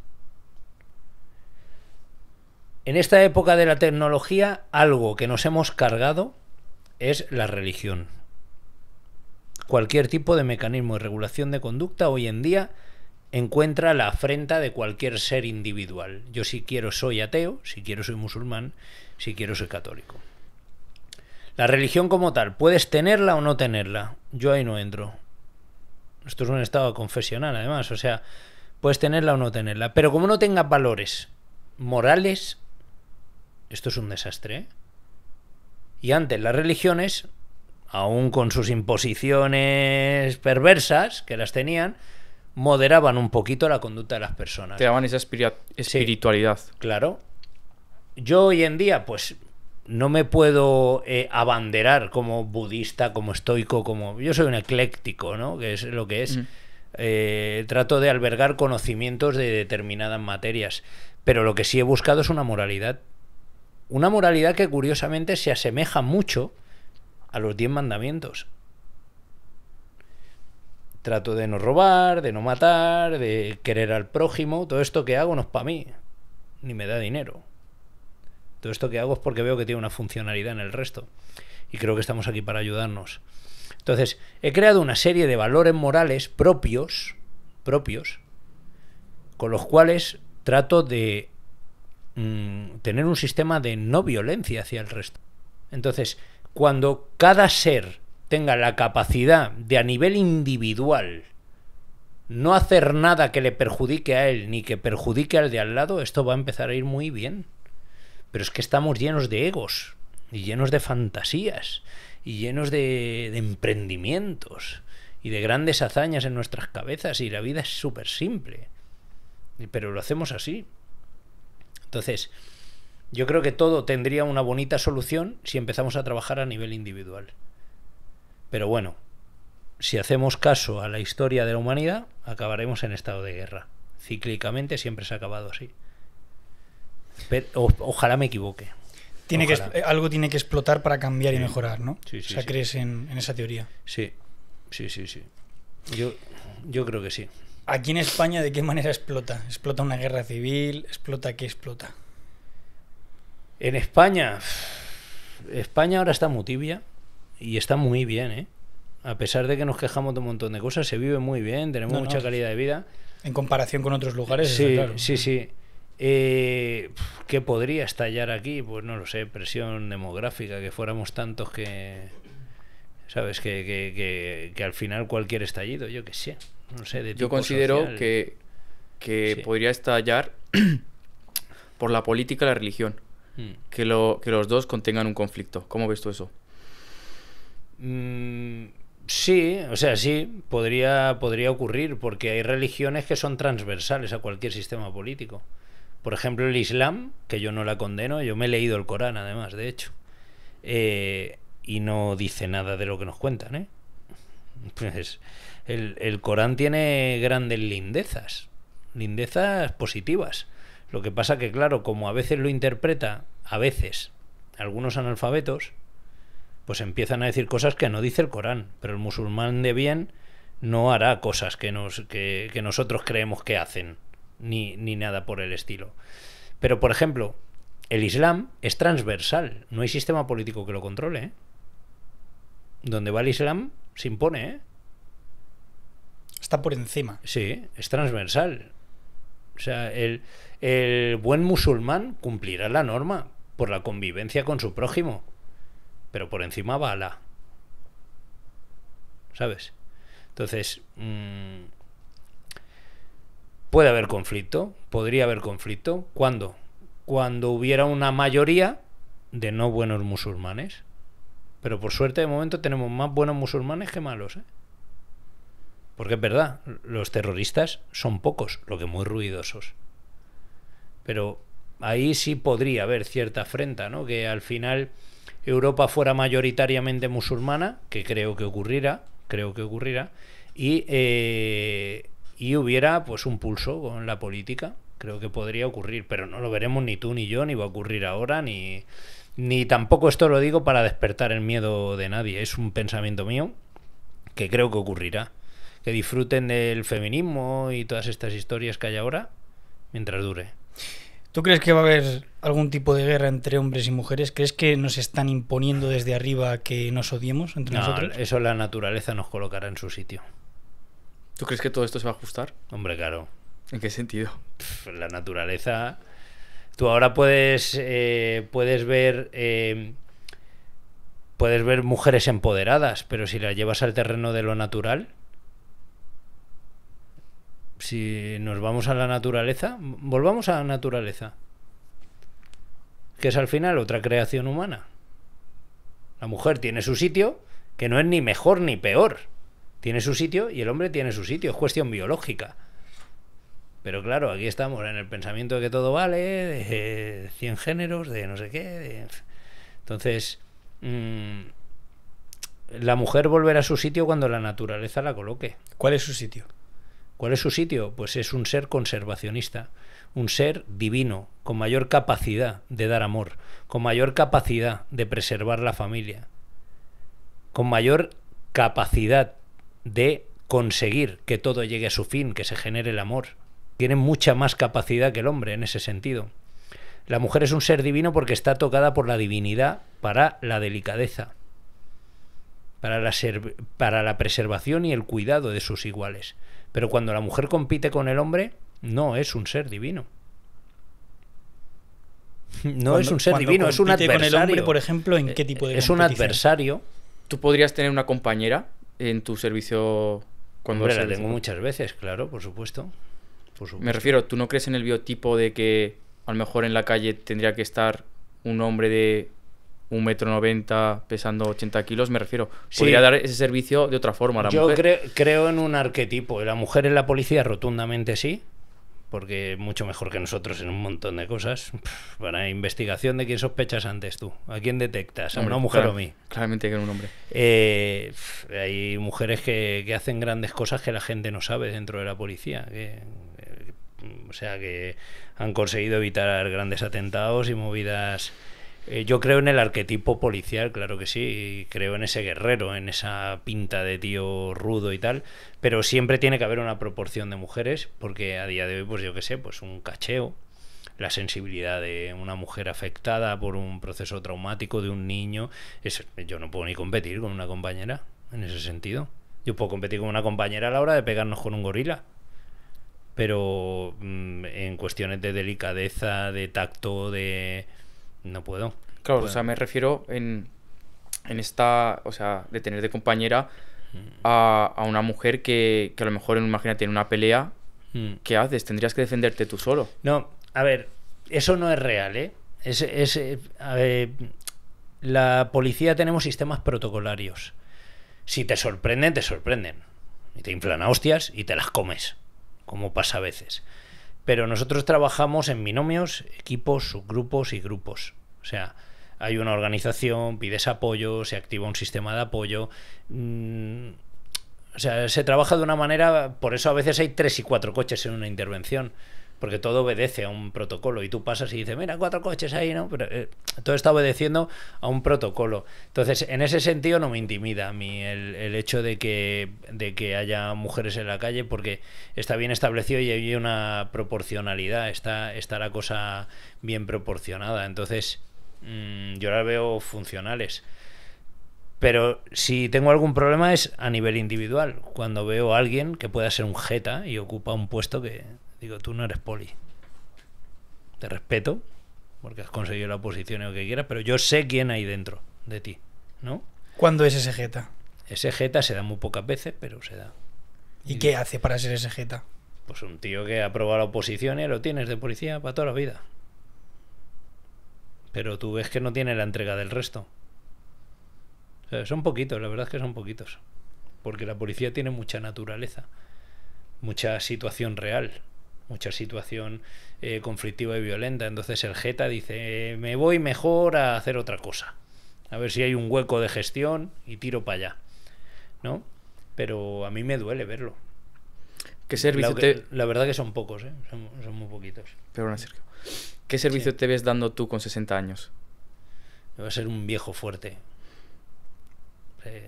En esta época de la tecnología, algo que nos hemos cargado es la religión. Cualquier tipo de mecanismo de regulación de conducta hoy en día encuentra la afrenta de cualquier ser individual. Yo si quiero soy ateo, si quiero soy musulmán, si quiero soy católico. La religión como tal, puedes tenerla o no tenerla. Yo ahí no entro. Esto es un estado confesional además, o sea, puedes tenerla o no tenerla. Pero como no tengas valores morales, esto es un desastre, ¿eh? Y antes las religiones, aún con sus imposiciones perversas, que las tenían, moderaban un poquito la conducta de las personas. Te daban esa espiritualidad. Sí, claro. Yo hoy en día, pues, no me puedo abanderar como budista, como estoico, como... Yo soy un ecléctico, ¿no? Que es lo que es. Trato de albergar conocimientos de determinadas materias. Pero lo que sí he buscado es una moralidad. Una moralidad que curiosamente se asemeja mucho a los 10 mandamientos. Trato de no robar, de no matar, de querer al prójimo. Todo esto que hago no es para mí, ni me da dinero. Todo esto que hago es porque veo que tiene una funcionalidad en el resto. Y creo que estamos aquí para ayudarnos. Entonces, he creado una serie de valores morales propios, con los cuales trato de tener un sistema de no violencia hacia el resto. Entonces, cuando cada ser tenga la capacidad de a nivel individual no hacer nada que le perjudique a él ni que perjudique al de al lado, esto va a empezar a ir muy bien. Pero es que estamos llenos de egos y llenos de fantasías y llenos de emprendimientos y de grandes hazañas en nuestras cabezas, y la vida es súper simple, pero lo hacemos así. Entonces, yo creo que todo tendría una bonita solución si empezamos a trabajar a nivel individual. Pero bueno, si hacemos caso a la historia de la humanidad, acabaremos en estado de guerra. Cíclicamente siempre se ha acabado así. Pero, ojalá me equivoque. Algo tiene que explotar para cambiar y mejorar, ¿no? Sí, o sea, ¿crees en esa teoría? Sí. Yo creo que sí. Aquí en España, ¿de qué manera explota? ¿Explota una guerra civil? ¿Explota qué explota? En España ahora está muy tibia y está muy bien, ¿eh? A pesar de que nos quejamos de un montón de cosas, se vive muy bien, tenemos mucha calidad de vida. En comparación con otros lugares, sí, claro. Sí. ¿Qué podría estallar aquí? Pues no lo sé, presión demográfica, que fuéramos tantos que... ¿Sabes? Que al final cualquier estallido, yo qué sé. No sé, de tipo yo considero social. que Sí. podría estallar por la política y la religión. Que los dos contengan un conflicto. ¿Cómo ves tú eso? Sí, o sea, sí, podría ocurrir, porque hay religiones que son transversales a cualquier sistema político. Por ejemplo, el Islam, que yo no la condeno, yo me he leído el Corán, además, de hecho, y no dice nada de lo que nos cuentan, ¿eh? Pues el Corán tiene grandes lindezas positivas. Lo que pasa que, claro, como a veces lo interpreta, algunos analfabetos, pues empiezan a decir cosas que no dice el Corán. Pero el musulmán de bien no hará cosas que nosotros creemos que hacen. ni nada por el estilo. Pero, por ejemplo, el Islam es transversal. No hay sistema político que lo controle, ¿eh? Donde va el Islam se impone, ¿eh? Está por encima. Sí, es transversal. O sea, el buen musulmán cumplirá la norma por la convivencia con su prójimo, pero por encima va Alá. ¿Sabes? Entonces, puede haber conflicto, podría haber conflicto. ¿Cuándo? Cuando hubiera una mayoría de no buenos musulmanes. Pero por suerte, de momento, tenemos más buenos musulmanes que malos, ¿eh? Porque es verdad, los terroristas son pocos, lo que muy ruidosos. Pero ahí sí podría haber cierta afrenta, ¿no? Que al final Europa fuera mayoritariamente musulmana, que creo que ocurrirá, y hubiera pues un pulso con la política. Creo que podría ocurrir, pero no lo veremos ni tú ni yo, ni va a ocurrir ahora, ni tampoco esto lo digo para despertar el miedo de nadie. Es un pensamiento mío que creo que ocurrirá. Que disfruten del feminismo y todas estas historias que hay ahora mientras dure. ¿Tú crees que va a haber algún tipo de guerra entre hombres y mujeres? ¿Crees que nos están imponiendo desde arriba que nos odiemos entre nosotros? Eso la naturaleza nos colocará en su sitio. ¿Tú crees que todo esto se va a ajustar? Hombre, claro. ¿En qué sentido? La naturaleza... Tú ahora puedes ver mujeres empoderadas, pero si las llevas al terreno de lo natural... Si nos vamos a la naturaleza, volvamos a la naturaleza, que es al final otra creación humana. La mujer tiene su sitio, que no es ni mejor ni peor. Tiene su sitio y el hombre tiene su sitio, es cuestión biológica. Pero claro, aquí estamos en el pensamiento de que todo vale, de 100 géneros, de no sé qué. Entonces, la mujer volverá a su sitio cuando la naturaleza la coloque. ¿Cuál es su sitio? ¿Cuál es su sitio? Pues es un ser conservacionista, un ser divino, con mayor capacidad de dar amor, con mayor capacidad de preservar la familia, con mayor capacidad de conseguir que todo llegue a su fin, que se genere el amor. Tiene mucha más capacidad que el hombre en ese sentido. La mujer es un ser divino porque está tocada por la divinidad para la delicadeza, para la preservación y el cuidado de sus iguales. Pero cuando la mujer compite con el hombre, no es un ser divino. No es un ser divino, es un adversario. Con el hombre, por ejemplo, ¿en qué tipo de es un adversario. ¿Tú podrías tener una compañera en tu servicio cuando... Hombre, la tengo muchas veces, claro, por supuesto. Me refiero, ¿tú no crees en el biotipo de que a lo mejor en la calle tendría que estar un hombre de 1,90 m pesando 80 kilos? Me refiero, podría dar ese servicio de otra forma a la mujer. Yo creo en un arquetipo. La mujer en la policía rotundamente sí, porque es mucho mejor que nosotros en un montón de cosas. Para investigación, ¿de quién sospechas antes tú? ¿A quién detectas? ¿A una mujer o a mí? Claramente que era un hombre. Hay mujeres que hacen grandes cosas que la gente no sabe dentro de la policía. O sea, que han conseguido evitar grandes atentados y movidas... Yo creo en el arquetipo policial, claro que sí, y creo en ese guerrero, en esa pinta de tío rudo y tal, pero siempre tiene que haber una proporción de mujeres, porque a día de hoy, pues yo qué sé, pues un cacheo, la sensibilidad de una mujer afectada por un proceso traumático de un niño, yo no puedo ni competir con una compañera en ese sentido. Yo puedo competir con una compañera a la hora de pegarnos con un gorila, pero en cuestiones de delicadeza, de tacto, no puedo. Claro, o sea, me refiero en esta, o sea, de tener de compañera a una mujer que a lo mejor, imagínate, en una pelea, ¿qué haces? Tendrías que defenderte tú solo. No, a ver, eso no es real, ¿eh? A ver, la policía tenemos sistemas protocolarios. Si te sorprenden, te sorprenden. Y te inflan a hostias y te las comes, como pasa a veces. Pero nosotros trabajamos en binomios, equipos, subgrupos y grupos. O sea, hay una organización, pides apoyo, se activa un sistema de apoyo. O sea, se trabaja de una manera... Por eso a veces hay 3 y 4 coches en una intervención. porque todo obedece a un protocolo y tú pasas y dices, mira, 4 coches ahí, ¿no? Pero todo está obedeciendo a un protocolo. Entonces, en ese sentido no me intimida a mí el hecho de que haya mujeres en la calle, porque está bien establecido y hay una proporcionalidad, está la cosa bien proporcionada. Entonces, yo las veo funcionales. Pero si tengo algún problema es a nivel individual, cuando veo a alguien que pueda ser un jeta y ocupa un puesto que digo, tú no eres poli. Te respeto, porque has conseguido la posición y lo que quieras, pero yo sé quién hay dentro de ti, ¿no? ¿Cuándo es ese jeta? Ese jeta se da muy pocas veces, pero se da. ¿Y qué hace para ser ese jeta? Pues un tío que ha aprobado la oposición y lo tienes de policía para toda la vida. Pero tú ves que no tiene la entrega del resto. O sea, son poquitos, la verdad es que son poquitos. Porque la policía tiene mucha naturaleza, mucha situación real, mucha situación conflictiva y violenta. Entonces el jeta dice, me voy mejor a hacer otra cosa. A ver si hay un hueco de gestión y tiro para allá, ¿no? Pero a mí me duele verlo. ¿Qué servicio la verdad que son pocos, ¿eh? Son muy poquitos. Perdona, Sergio. ¿Qué servicio te ves dando tú con 60 años? Voy a ser un viejo fuerte.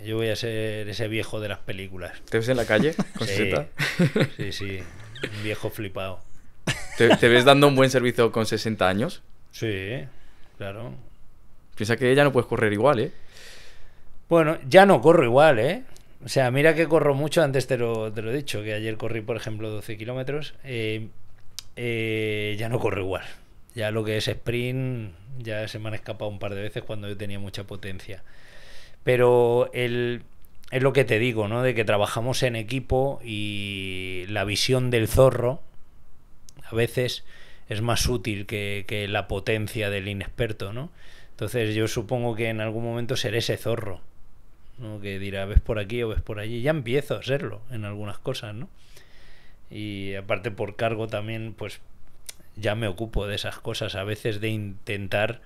Yo voy a ser ese viejo de las películas. ¿Te ves en la calle con 60? Sí. Un viejo flipado. ¿Te ves dando un buen servicio con 60 años? Sí, claro. Piensa que ya no puedes correr igual, ¿eh? Bueno, ya no corro igual, ¿eh? O sea, mira que corro mucho, antes te lo he dicho, que ayer corrí, por ejemplo, 12 kilómetros. Ya no corro igual. Ya lo que es sprint, ya se me han escapado un par de veces cuando yo tenía mucha potencia. Pero es lo que te digo, ¿no? De que trabajamos en equipo y la visión del zorro a veces es más útil que la potencia del inexperto, ¿no? Entonces yo supongo que en algún momento seré ese zorro, ¿no? Que dirá, ves por aquí o ves por allí. Ya empiezo a serlo en algunas cosas, ¿no? Y aparte por cargo también, pues ya me ocupo de esas cosas, a veces de intentar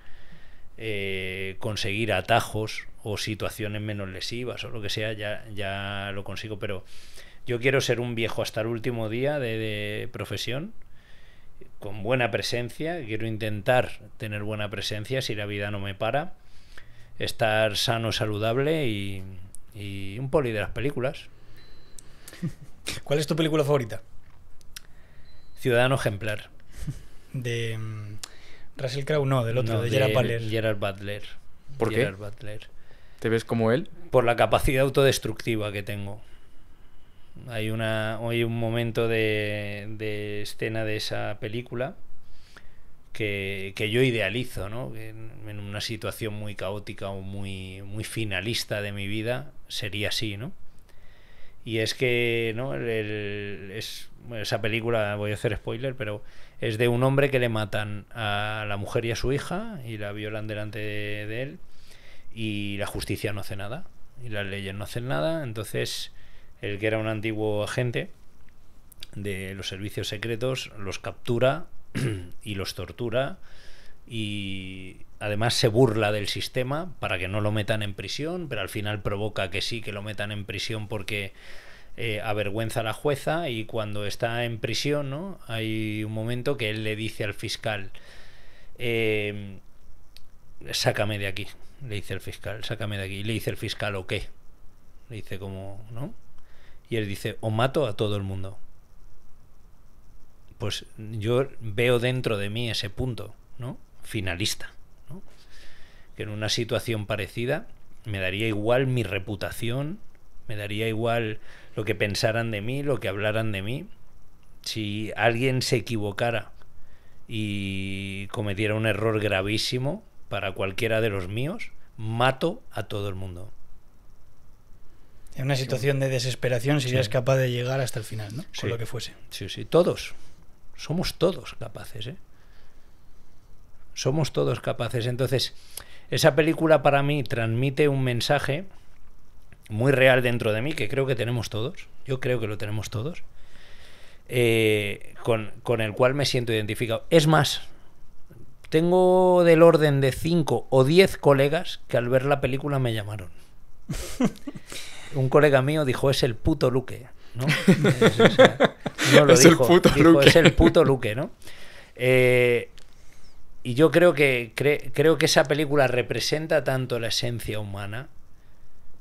conseguir atajos o situaciones menos lesivas o lo que sea, ya lo consigo. Pero yo quiero ser un viejo hasta el último día de profesión, con buena presencia. Quiero intentar tener buena presencia si la vida no me para, estar sano, saludable y un poli de las películas. ¿Cuál es tu película favorita? Ciudadano Ejemplar. De Russell Crowe, no, del otro, de Gerard Butler. Gerard Butler. ¿Por Gerard qué? Butler. ¿Te ves como él? Por la capacidad autodestructiva que tengo. Hay un momento de escena de esa película que yo idealizo, ¿no? Que en una situación muy caótica o muy finalista de mi vida sería así, ¿no? Y es que, ¿no? Esa película, voy a hacer spoiler, pero es de un hombre que le matan a la mujer y a su hija y la violan delante de él, y la justicia no hace nada y las leyes no hacen nada. Entonces el que era un antiguo agente de los servicios secretos los captura y los tortura, y además se burla del sistema para que no lo metan en prisión, pero al final provoca que sí, que lo metan en prisión porque avergüenza a la jueza. Y cuando está en prisión, ¿no? Hay un momento que él le dice al fiscal, sácame de aquí, le dice el fiscal, sácame de aquí. Y le dice el fiscal, ¿o qué? Le dice como, ¿no? Y él dice, o mato a todo el mundo. Pues yo veo dentro de mí ese punto, ¿no? Finalista, ¿no? Que en una situación parecida me daría igual mi reputación, me daría igual lo que pensaran de mí, lo que hablaran de mí. Si alguien se equivocara y cometiera un error gravísimo para cualquiera de los míos, mato a todo el mundo. En una situación de desesperación serías capaz de llegar hasta el final, ¿no? Sí. Con lo que fuese. Sí, todos. Somos todos capaces, ¿eh? Somos todos capaces. Entonces, esa película para mí transmite un mensaje muy real dentro de mí, que creo que tenemos todos. Yo creo que lo tenemos todos. Con el cual me siento identificado. Es más, tengo del orden de 5 o 10 colegas que al ver la película me llamaron. Un colega mío dijo, es el puto Luque, ¿no? No lo Es el dijo, puto dijo, Luque. es el puto Luque, ¿no? Y yo creo creo que esa película representa tanto la esencia humana,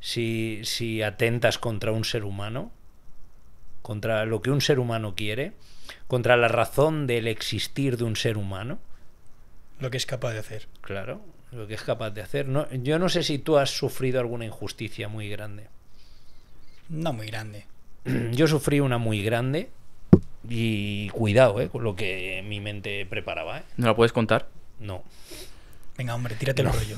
si atentas contra un ser humano, contra lo que un ser humano quiere, contra la razón del existir de un ser humano. Lo que es capaz de hacer. Claro, lo que es capaz de hacer. No, yo no sé si tú has sufrido alguna injusticia muy grande. No muy grande. Yo sufrí una muy grande y cuidado, con lo que mi mente preparaba, ¿No la puedes contar? No. Venga, hombre, tírate el rollo.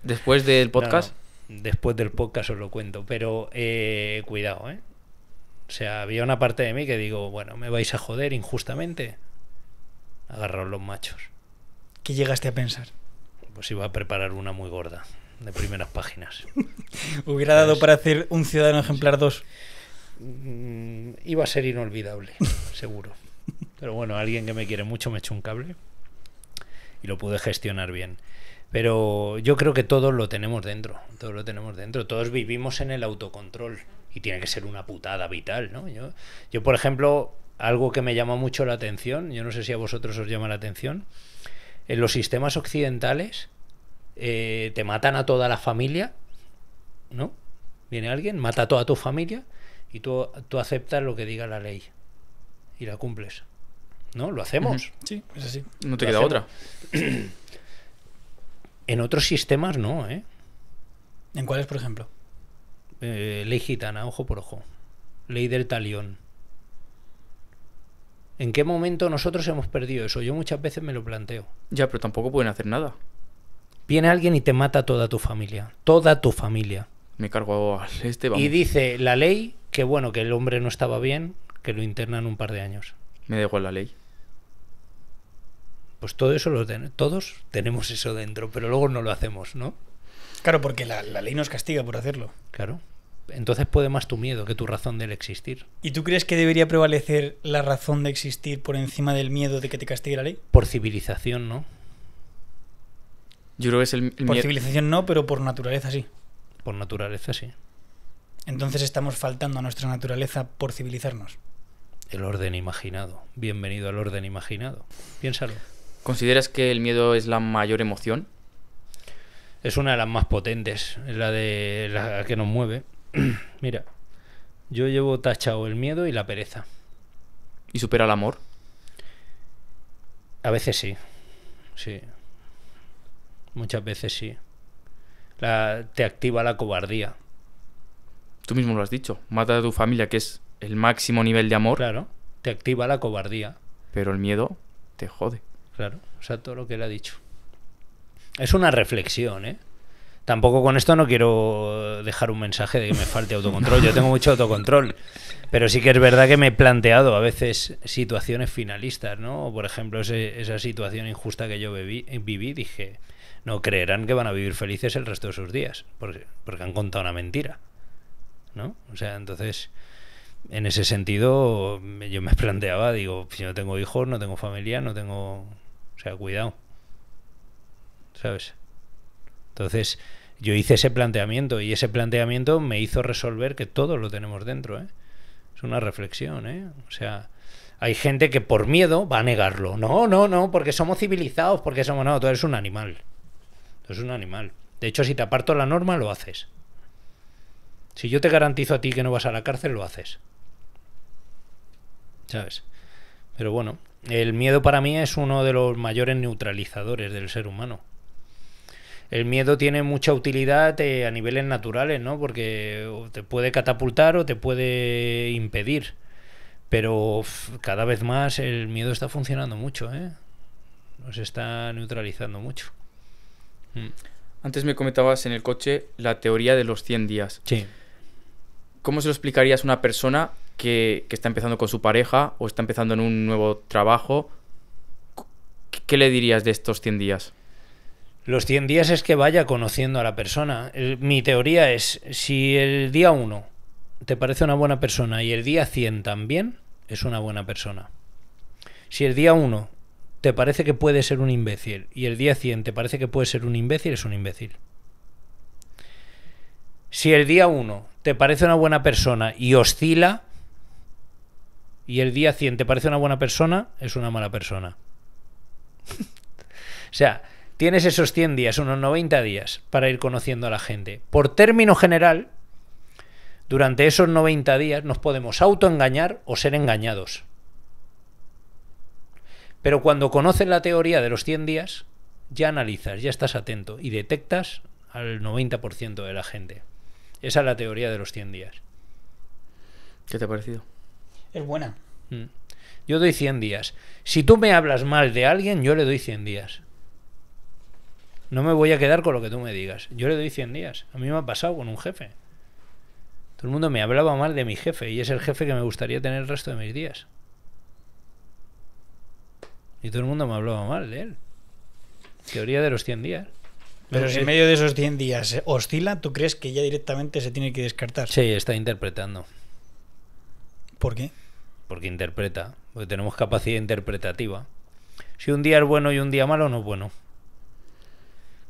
Después del podcast. No. Después del podcast os lo cuento, pero cuidado, O sea, había una parte de mí que digo, bueno, me vais a joder injustamente. Agarraos los machos. ¿Qué llegaste a pensar? Pues iba a preparar una muy gorda, de primeras páginas. ¿Hubiera dado para hacer un Ciudadano Ejemplar 2? Iba a ser inolvidable, seguro. Pero bueno, alguien que me quiere mucho me echó un cable y lo pude gestionar bien. Pero yo creo que todos lo tenemos dentro, todos lo tenemos dentro, todos vivimos en el autocontrol y tiene que ser una putada vital, ¿no? Yo, por ejemplo, algo que me llama mucho la atención, yo no sé si a vosotros os llama la atención, en los sistemas occidentales te matan a toda la familia, ¿no? Viene alguien, mata a toda tu familia y tú aceptas lo que diga la ley y la cumples, ¿no? Lo hacemos. Sí, es así. No te Lo queda hacemos. otra. En otros sistemas no, ¿En cuáles, por ejemplo? Ley gitana, ojo por ojo. Ley del talión. ¿En qué momento nosotros hemos perdido eso? Yo muchas veces me lo planteo. Ya, pero tampoco pueden hacer nada. Viene alguien y te mata a toda tu familia. Toda tu familia. Me cargo al vamos. Y dice la ley que bueno, que el hombre no estaba bien, que lo internan un par de años. Me da igual la ley. Pues todo eso todos tenemos eso dentro, pero luego no lo hacemos, ¿no? Claro, porque la ley nos castiga por hacerlo. Claro. Entonces puede más tu miedo que tu razón del existir. ¿Y tú crees que debería prevalecer la razón de existir por encima del miedo de que te castigue la ley? Por civilización, ¿no? Yo creo que es el Por civilización no, pero por naturaleza sí. Por naturaleza, sí. Entonces estamos faltando a nuestra naturaleza por civilizarnos. El orden imaginado. Bienvenido al orden imaginado. Piénsalo. ¿Consideras que el miedo es la mayor emoción? Es una de las más potentes, es la que nos mueve. Mira, yo llevo tachado el miedo y la pereza. ¿Y supera el amor? A veces sí, sí. Muchas veces sí. Te activa la cobardía. Tú mismo lo has dicho. Mata a tu familia, que es el máximo nivel de amor. Claro, te activa la cobardía. Pero el miedo te jode. Claro, o sea, todo lo que él ha dicho. Es una reflexión, ¿eh? Tampoco con esto no quiero dejar un mensaje de que me falte autocontrol. Yo tengo mucho autocontrol. Pero sí que es verdad que me he planteado a veces situaciones finalistas, ¿no? Por ejemplo, esa situación injusta que yo viví, dije, no creerán que van a vivir felices el resto de sus días, porque han contado una mentira, ¿no? O sea, entonces, en ese sentido, yo me planteaba, digo, si no tengo hijos, no tengo familia, no tengo... O sea, cuidado. ¿Sabes? Entonces, yo hice ese planteamiento y ese planteamiento me hizo resolver que todo lo tenemos dentro, ¿eh? Es una reflexión, ¿eh? O sea, hay gente que por miedo va a negarlo. No, porque somos civilizados, porque somos... No, tú eres un animal. Tú eres un animal. De hecho, si te aparto la norma, lo haces. Si yo te garantizo a ti que no vas a la cárcel, lo haces. ¿Sabes? Pero bueno, el miedo para mí es uno de los mayores neutralizadores del ser humano. El miedo tiene mucha utilidad a niveles naturales, ¿no? Porque te puede catapultar o te puede impedir. Pero cada vez más el miedo está funcionando mucho, ¿eh? Nos está neutralizando mucho. Antes me comentabas en el coche la teoría de los 100 días. Sí. ¿Cómo se lo explicarías a una persona que está empezando con su pareja o está empezando en un nuevo trabajo? ¿Qué le dirías de estos 100 días? Los 100 días es que vaya conociendo a la persona. Mi teoría es, si el día 1 te parece una buena persona y el día 100 también, es una buena persona. Si el día 1 te parece que puede ser un imbécil y el día 100 te parece que puede ser un imbécil, es un imbécil. Si el día 1 te parece una buena persona y oscila y el día 100 te parece una buena persona, es una mala persona. O sea, tienes esos 100 días, unos 90 días para ir conociendo a la gente. Por término general, durante esos 90 días nos podemos autoengañar o ser engañados. Pero cuando conoces la teoría de los 100 días, ya analizas, ya estás atento y detectas al 90% de la gente. Esa es la teoría de los 100 días. ¿Qué te ha parecido? Es buena. Yo doy 100 días. Si tú me hablas mal de alguien, yo le doy 100 días. No me voy a quedar con lo que tú me digas. Yo le doy 100 días. A mí me ha pasado con un jefe. Todo el mundo me hablaba mal de mi jefe y es el jefe que me gustaría tener el resto de mis días. Y todo el mundo me hablaba mal de él. Teoría de los 100 días. Pero si en medio de esos 100 días oscila, ¿tú crees que ya directamente se tiene que descartar? Sí, está interpretando. ¿Por qué? Porque interpreta. Porque tenemos capacidad interpretativa. Si un día es bueno y un día malo, no es bueno.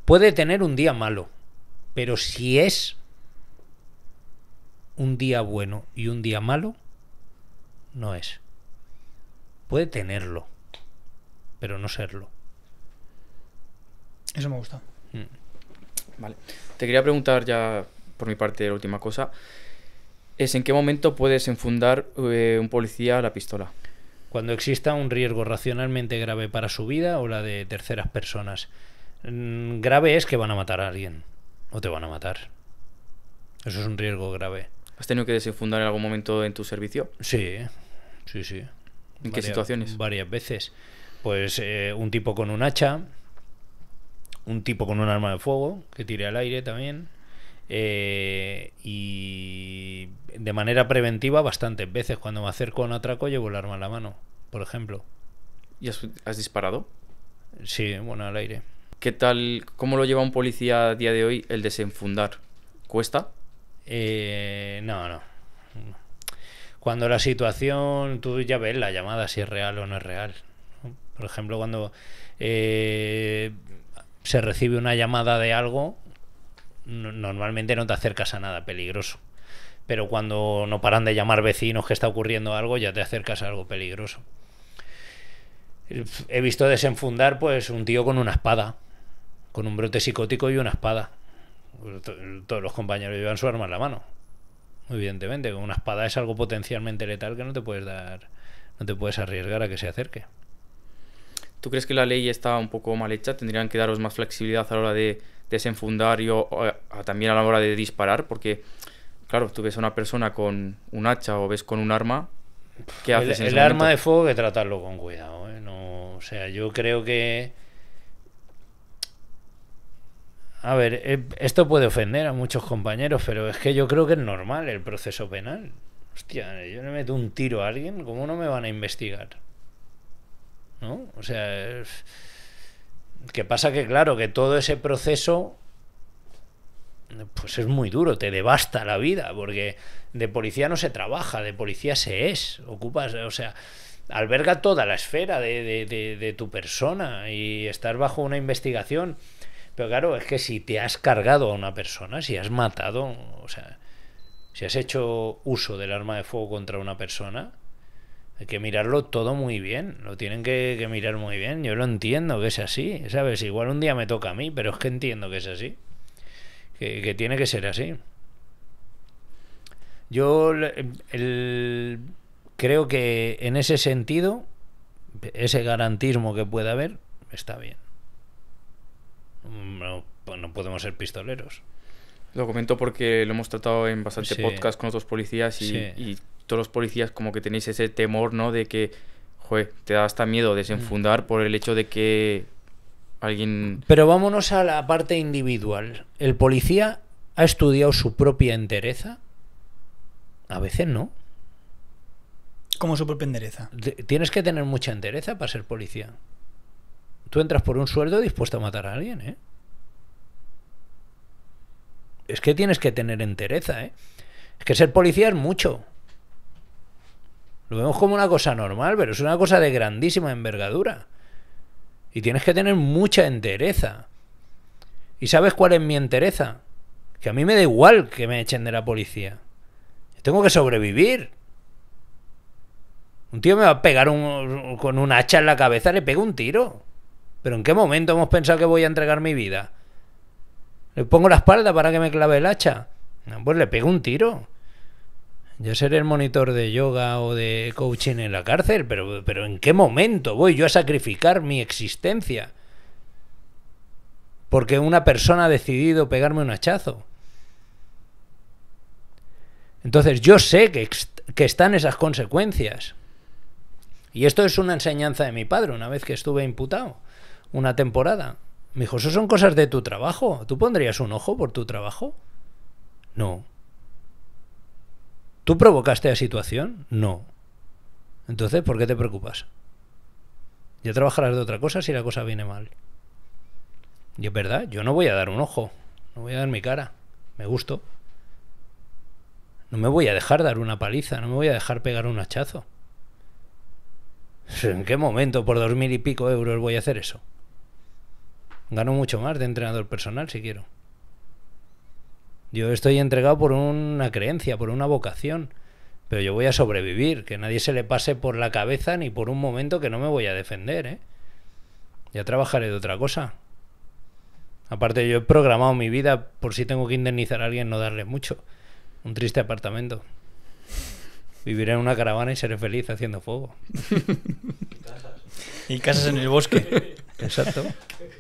Puede tener un día malo. Pero si es un día bueno y un día malo, no es. Puede tenerlo, pero no serlo. Eso me gusta. Vale. Te quería preguntar ya, por mi parte, la última cosa. Es ¿en qué momento puedes enfundar un policía la pistola? Cuando exista un riesgo racionalmente grave para su vida o la de terceras personas. Grave es que van a matar a alguien. O te van a matar. Eso es un riesgo grave. ¿Has tenido que desenfundar en algún momento en tu servicio? Sí, sí, sí. ¿En qué situaciones? Varias veces. Pues un tipo con un hacha, un tipo con un arma de fuego que tire al aire también, y de manera preventiva bastantes veces. Cuando me acerco a un atraco llevo el arma en la mano, por ejemplo. ¿Y has disparado? Sí, bueno, al aire. ¿Qué tal? ¿Cómo lo lleva un policía a día de hoy el desenfundar? ¿Cuesta? No. Cuando la situación, tú ya ves la llamada si es real o no es real. Por ejemplo, cuando se recibe una llamada de algo, normalmente no te acercas a nada peligroso. Pero cuando no paran de llamar vecinos que está ocurriendo algo, ya te acercas a algo peligroso. He visto desenfundar pues un tío con una espada, con un brote psicótico y una espada. Todos los compañeros llevan su arma en la mano. Evidentemente, con una espada es algo potencialmente letal que no te puedes arriesgar a que se acerque. ¿Tú crees que la ley está un poco mal hecha? ¿Tendrían que daros más flexibilidad a la hora de desenfundar y también a la hora de disparar? Porque, claro, tú ves a una persona con un hacha o ves con un arma, ¿qué haces en ese el arma momento? de fuego hay que tratarlo con cuidado, ¿eh? No, o sea, yo creo que... A ver, esto puede ofender a muchos compañeros, pero es que yo creo que es normal el proceso penal. Hostia, yo le meto un tiro a alguien, ¿cómo no me van a investigar? ¿No? O sea, ¿qué pasa? Que claro, que todo ese proceso pues es muy duro, te devasta la vida, porque de policía no se trabaja, de policía se es, ocupas, o sea, alberga toda la esfera de tu persona y estar bajo una investigación. Pero claro, es que si te has cargado a una persona, si has matado, o sea, si has hecho uso del arma de fuego contra una persona, hay que mirarlo todo muy bien, lo tienen que mirar muy bien. Yo lo entiendo que es así, ¿sabes? Igual un día me toca a mí, pero es que entiendo que es así, que tiene que ser así. Yo creo que en ese sentido, ese garantismo que pueda haber, está bien. No podemos ser pistoleros. Lo comento porque lo hemos tratado en bastante Sí. podcast con otros policías y todos los policías como que tenéis ese temor, ¿no? De que, joder, te da hasta miedo desenfundar por el hecho de que alguien... Pero vámonos a la parte individual. ¿El policía ha estudiado su propia entereza? A veces no. Como su propia endereza. Tienes que tener mucha entereza para ser policía. Tú entras por un sueldo dispuesto a matar a alguien, ¿eh? Es que tienes que tener entereza, ¿eh? Es que ser policía es mucho. Lo vemos como una cosa normal, pero es una cosa de grandísima envergadura. Y tienes que tener mucha entereza. ¿Y sabes cuál es mi entereza? Que a mí me da igual que me echen de la policía. Yo tengo que sobrevivir. Un tío me va a pegar con un hacha en la cabeza, le pego un tiro. ¿Pero en qué momento hemos pensado que voy a entregar mi vida? ¿Le pongo la espalda para que me clave el hacha? No, pues le pego un tiro. Yo seré el monitor de yoga o de coaching en la cárcel, pero ¿en qué momento voy yo a sacrificar mi existencia? Porque una persona ha decidido pegarme un hachazo. Entonces yo sé que están esas consecuencias. Y esto es una enseñanza de mi padre, una vez que estuve imputado, una temporada. Me dijo, eso son cosas de tu trabajo. ¿Tú pondrías un ojo por tu trabajo? No. ¿Tú provocaste la situación? No. Entonces, ¿por qué te preocupas? Ya trabajarás de otra cosa si la cosa viene mal. Y es verdad, yo no voy a dar un ojo, no voy a dar mi cara, me gusto. No me voy a dejar dar una paliza, no me voy a dejar pegar un hachazo. ¿En qué momento por 2.000 y pico euros voy a hacer eso? Gano mucho más de entrenador personal si quiero. Yo estoy entregado por una creencia, por una vocación, pero yo voy a sobrevivir, que nadie se le pase por la cabeza ni por un momento que no me voy a defender, ¿eh? Ya trabajaré de otra cosa. Aparte, yo he programado mi vida por si tengo que indemnizar a alguien, no darle mucho. Un triste apartamento. Viviré en una caravana y seré feliz haciendo fuego. Y casas en el bosque. Exacto.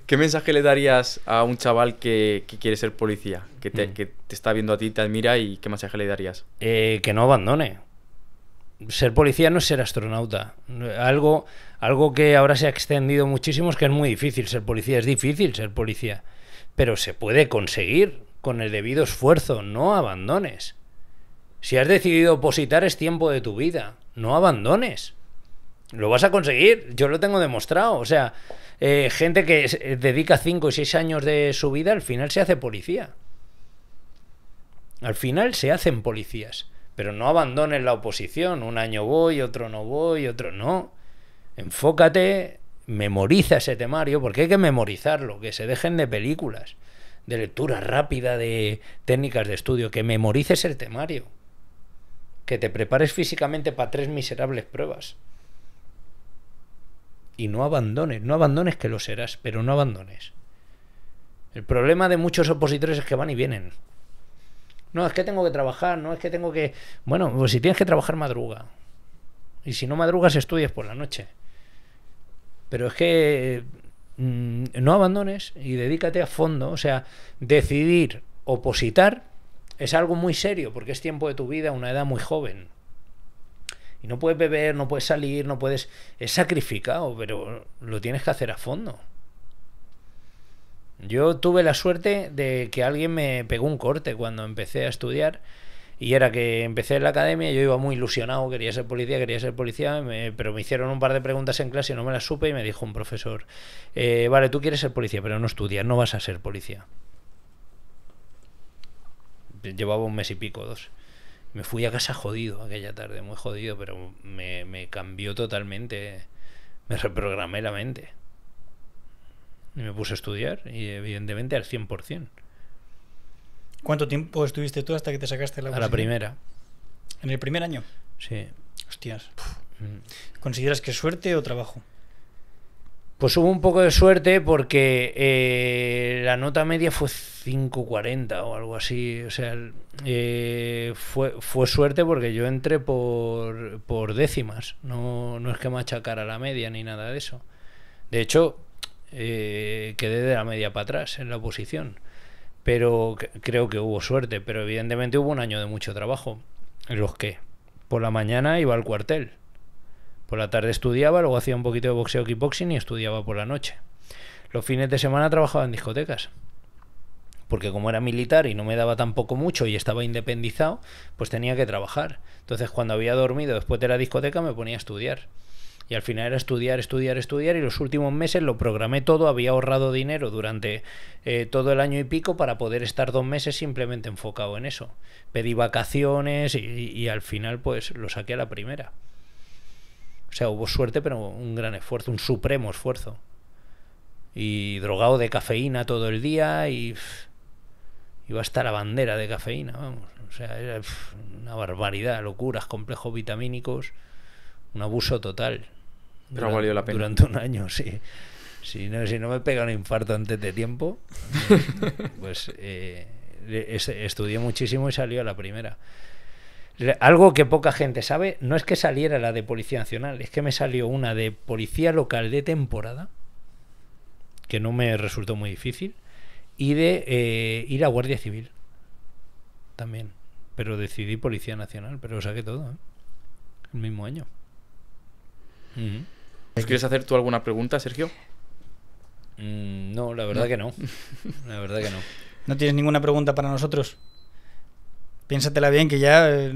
¿Qué mensaje le darías a un chaval que quiere ser policía? Que te está viendo a ti, te admira, y ¿qué mensaje le darías? Que no abandone. Ser policía no es ser astronauta. Algo que ahora se ha extendido muchísimo es que es muy difícil ser policía. Es difícil ser policía. Pero se puede conseguir con el debido esfuerzo. No abandones. Si has decidido opositar, es tiempo de tu vida. No abandones. Lo vas a conseguir. Yo lo tengo demostrado. O sea, gente que dedica 5 y 6 años de su vida, al final se hace policía. Al final se hacen policías. Pero no abandones la oposición. Un año voy, otro no voy, otro no. Enfócate, memoriza ese temario, porque hay que memorizarlo, que se dejen de películas, de lectura rápida, de técnicas de estudio, que memorices el temario, que te prepares físicamente para 3 miserables pruebas. Y no abandones que lo serás, pero no abandones. El problema de muchos opositores es que van y vienen. No, es que tengo que trabajar, no es que tengo que... Bueno, pues si tienes que trabajar, madruga. Y si no madrugas, estudias por la noche. Pero es que no abandones y dedícate a fondo. O sea, decidir opositar es algo muy serio, porque es tiempo de tu vida, una edad muy joven. Y no puedes beber, no puedes salir, no puedes... Es sacrificado, pero lo tienes que hacer a fondo. Yo tuve la suerte de que alguien me pegó un corte cuando empecé a estudiar, y era que empecé en la academia, yo iba muy ilusionado, quería ser policía, pero me hicieron un par de preguntas en clase y no me las supe, y me dijo un profesor, vale, tú quieres ser policía, pero no estudias, no vas a ser policía. Llevaba 1 mes y pico, 2. Me fui a casa jodido aquella tarde, muy jodido, pero me cambió totalmente, me reprogramé la mente. Y me puse a estudiar, y evidentemente al 100%. ¿Cuánto tiempo estuviste tú hasta que te sacaste la oposición? A la primera. ¿En el primer año? Sí. Hostias. ¿Consideras que es suerte o trabajo? Pues hubo un poco de suerte porque la nota media fue 5,40 o algo así. O sea, fue suerte porque yo entré por décimas. No es que me achacara la media ni nada de eso. De hecho, quedé de la media para atrás en la oposición. Pero creo que hubo suerte. Pero evidentemente hubo un año de mucho trabajo, en los que por la mañana iba al cuartel, por la tarde estudiaba, luego hacía un poquito de boxeo, kickboxing, y estudiaba por la noche. Los fines de semana trabajaba en discotecas, porque como era militar y no me daba tampoco mucho y estaba independizado, pues tenía que trabajar. Entonces, cuando había dormido después de la discoteca, me ponía a estudiar. Y al final era estudiar, y los últimos meses lo programé todo. Había ahorrado dinero durante todo el año y pico para poder estar 2 meses simplemente enfocado en eso. Pedí vacaciones y al final pues lo saqué a la primera. O sea, hubo suerte, pero un gran esfuerzo, un supremo esfuerzo. Y drogado de cafeína todo el día, y iba hasta la bandera de cafeína, vamos. O sea, era una barbaridad, locuras, complejos vitamínicos. Un abuso total. Pero ha valido la pena. Durante un año, sí. Si no me pega un infarto antes de tiempo, pues estudié muchísimo y salió a la primera. Algo que poca gente sabe, no es que saliera la de Policía Nacional, es que me salió una de Policía Local de temporada, que no me resultó muy difícil, y de ir a Guardia Civil también. Pero decidí Policía Nacional, pero lo saqué todo, ¿eh? El mismo año. ¿Nos quieres hacer tú alguna pregunta, Sergio? No, la verdad que no. La verdad que no. ¿No tienes ninguna pregunta para nosotros? Piénsatela bien, que ya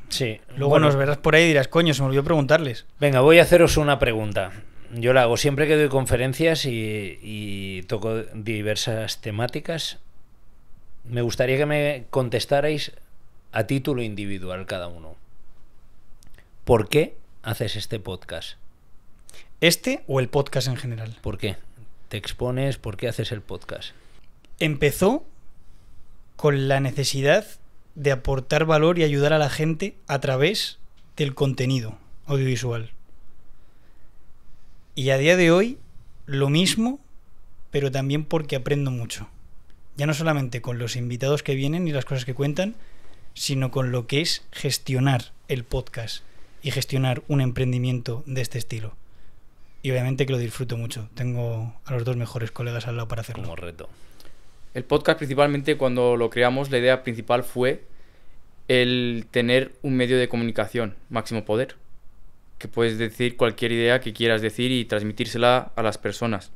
sí, luego bueno, nos verás por ahí y dirás, coño, se me olvidó preguntarles. Venga, voy a haceros una pregunta. Yo la hago siempre que doy conferencias y toco diversas temáticas. Me gustaría que me contestarais a título individual cada uno. ¿Por qué haces este podcast? ¿Este o el podcast en general? ¿Por qué? ¿Te expones? ¿Por qué haces el podcast? Empezó con la necesidad de aportar valor y ayudar a la gente a través del contenido audiovisual. Y a día de hoy, lo mismo, pero también porque aprendo mucho. Ya no solamente con los invitados que vienen y las cosas que cuentan, sino con lo que es gestionar el podcast y gestionar un emprendimiento de este estilo. Y obviamente que lo disfruto mucho. Tengo a los dos mejores colegas al lado para hacerlo. Como reto. El podcast, principalmente, cuando lo creamos, la idea principal fue el tener un medio de comunicación, máximo poder. Que puedes decir cualquier idea que quieras decir y transmitírsela a las personas.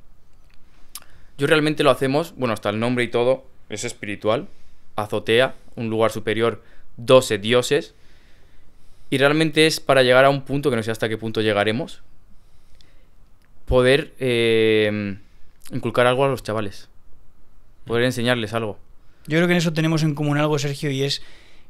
Yo realmente lo hacemos, bueno, hasta el nombre y todo, es espiritual. Azotea, un lugar superior, 12 dioses. Y realmente es para llegar a un punto, que no sé hasta qué punto llegaremos, poder inculcar algo a los chavales. Poder enseñarles algo. Yo creo que en eso tenemos en común algo, Sergio, y es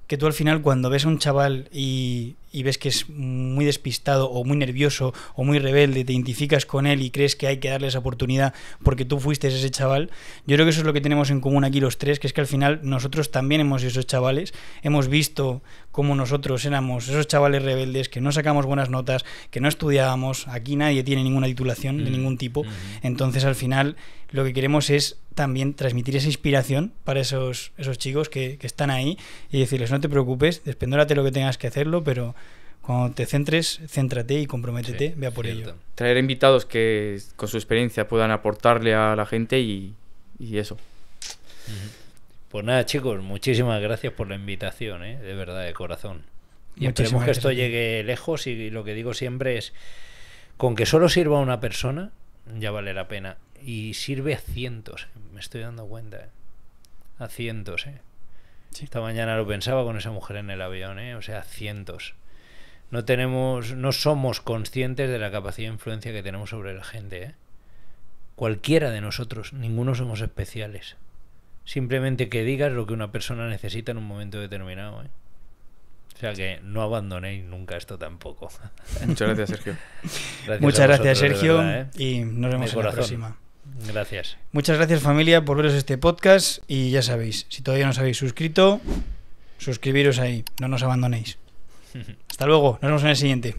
que tú al final cuando ves a un chaval y ves que es muy despistado o muy nervioso o muy rebelde, te identificas con él y crees que hay que darle esa oportunidad porque tú fuiste ese chaval. Yo creo que eso es lo que tenemos en común aquí los tres, que es que al final nosotros también hemos sido esos chavales, hemos visto cómo nosotros éramos esos chavales rebeldes, que no sacamos buenas notas, que no estudiábamos, aquí nadie tiene ninguna titulación de ningún tipo, entonces al final lo que queremos es también transmitir esa inspiración para esos chicos que están ahí y decirles, no te preocupes, despendórate lo que tengas que hacerlo, pero cuando te centres, céntrate y comprométete, ve a por ello. Traer invitados que con su experiencia puedan aportarle a la gente y eso. Pues nada, chicos, muchísimas gracias por la invitación, de verdad, de corazón. Y Muchísimas esperemos que esto gracias. llegue lejos, y lo que digo siempre es, con que solo sirva a una persona, ya vale la pena. Y sirve a cientos, me estoy dando cuenta, a cientos. Sí. Esta mañana lo pensaba con esa mujer en el avión, o sea, cientos. No somos conscientes de la capacidad de influencia que tenemos sobre la gente. Cualquiera de nosotros, ninguno somos especiales. Simplemente que digas lo que una persona necesita en un momento determinado. O sea que no abandonéis nunca esto tampoco. Muchas gracias, Sergio. Muchas gracias, vosotros, Sergio, verdad, y nos vemos en la próxima. Gracias. Muchas gracias, familia, por veros este podcast, y ya sabéis, si todavía no os habéis suscrito, suscribiros ahí, no nos abandonéis. Hasta luego, nos vemos en el siguiente.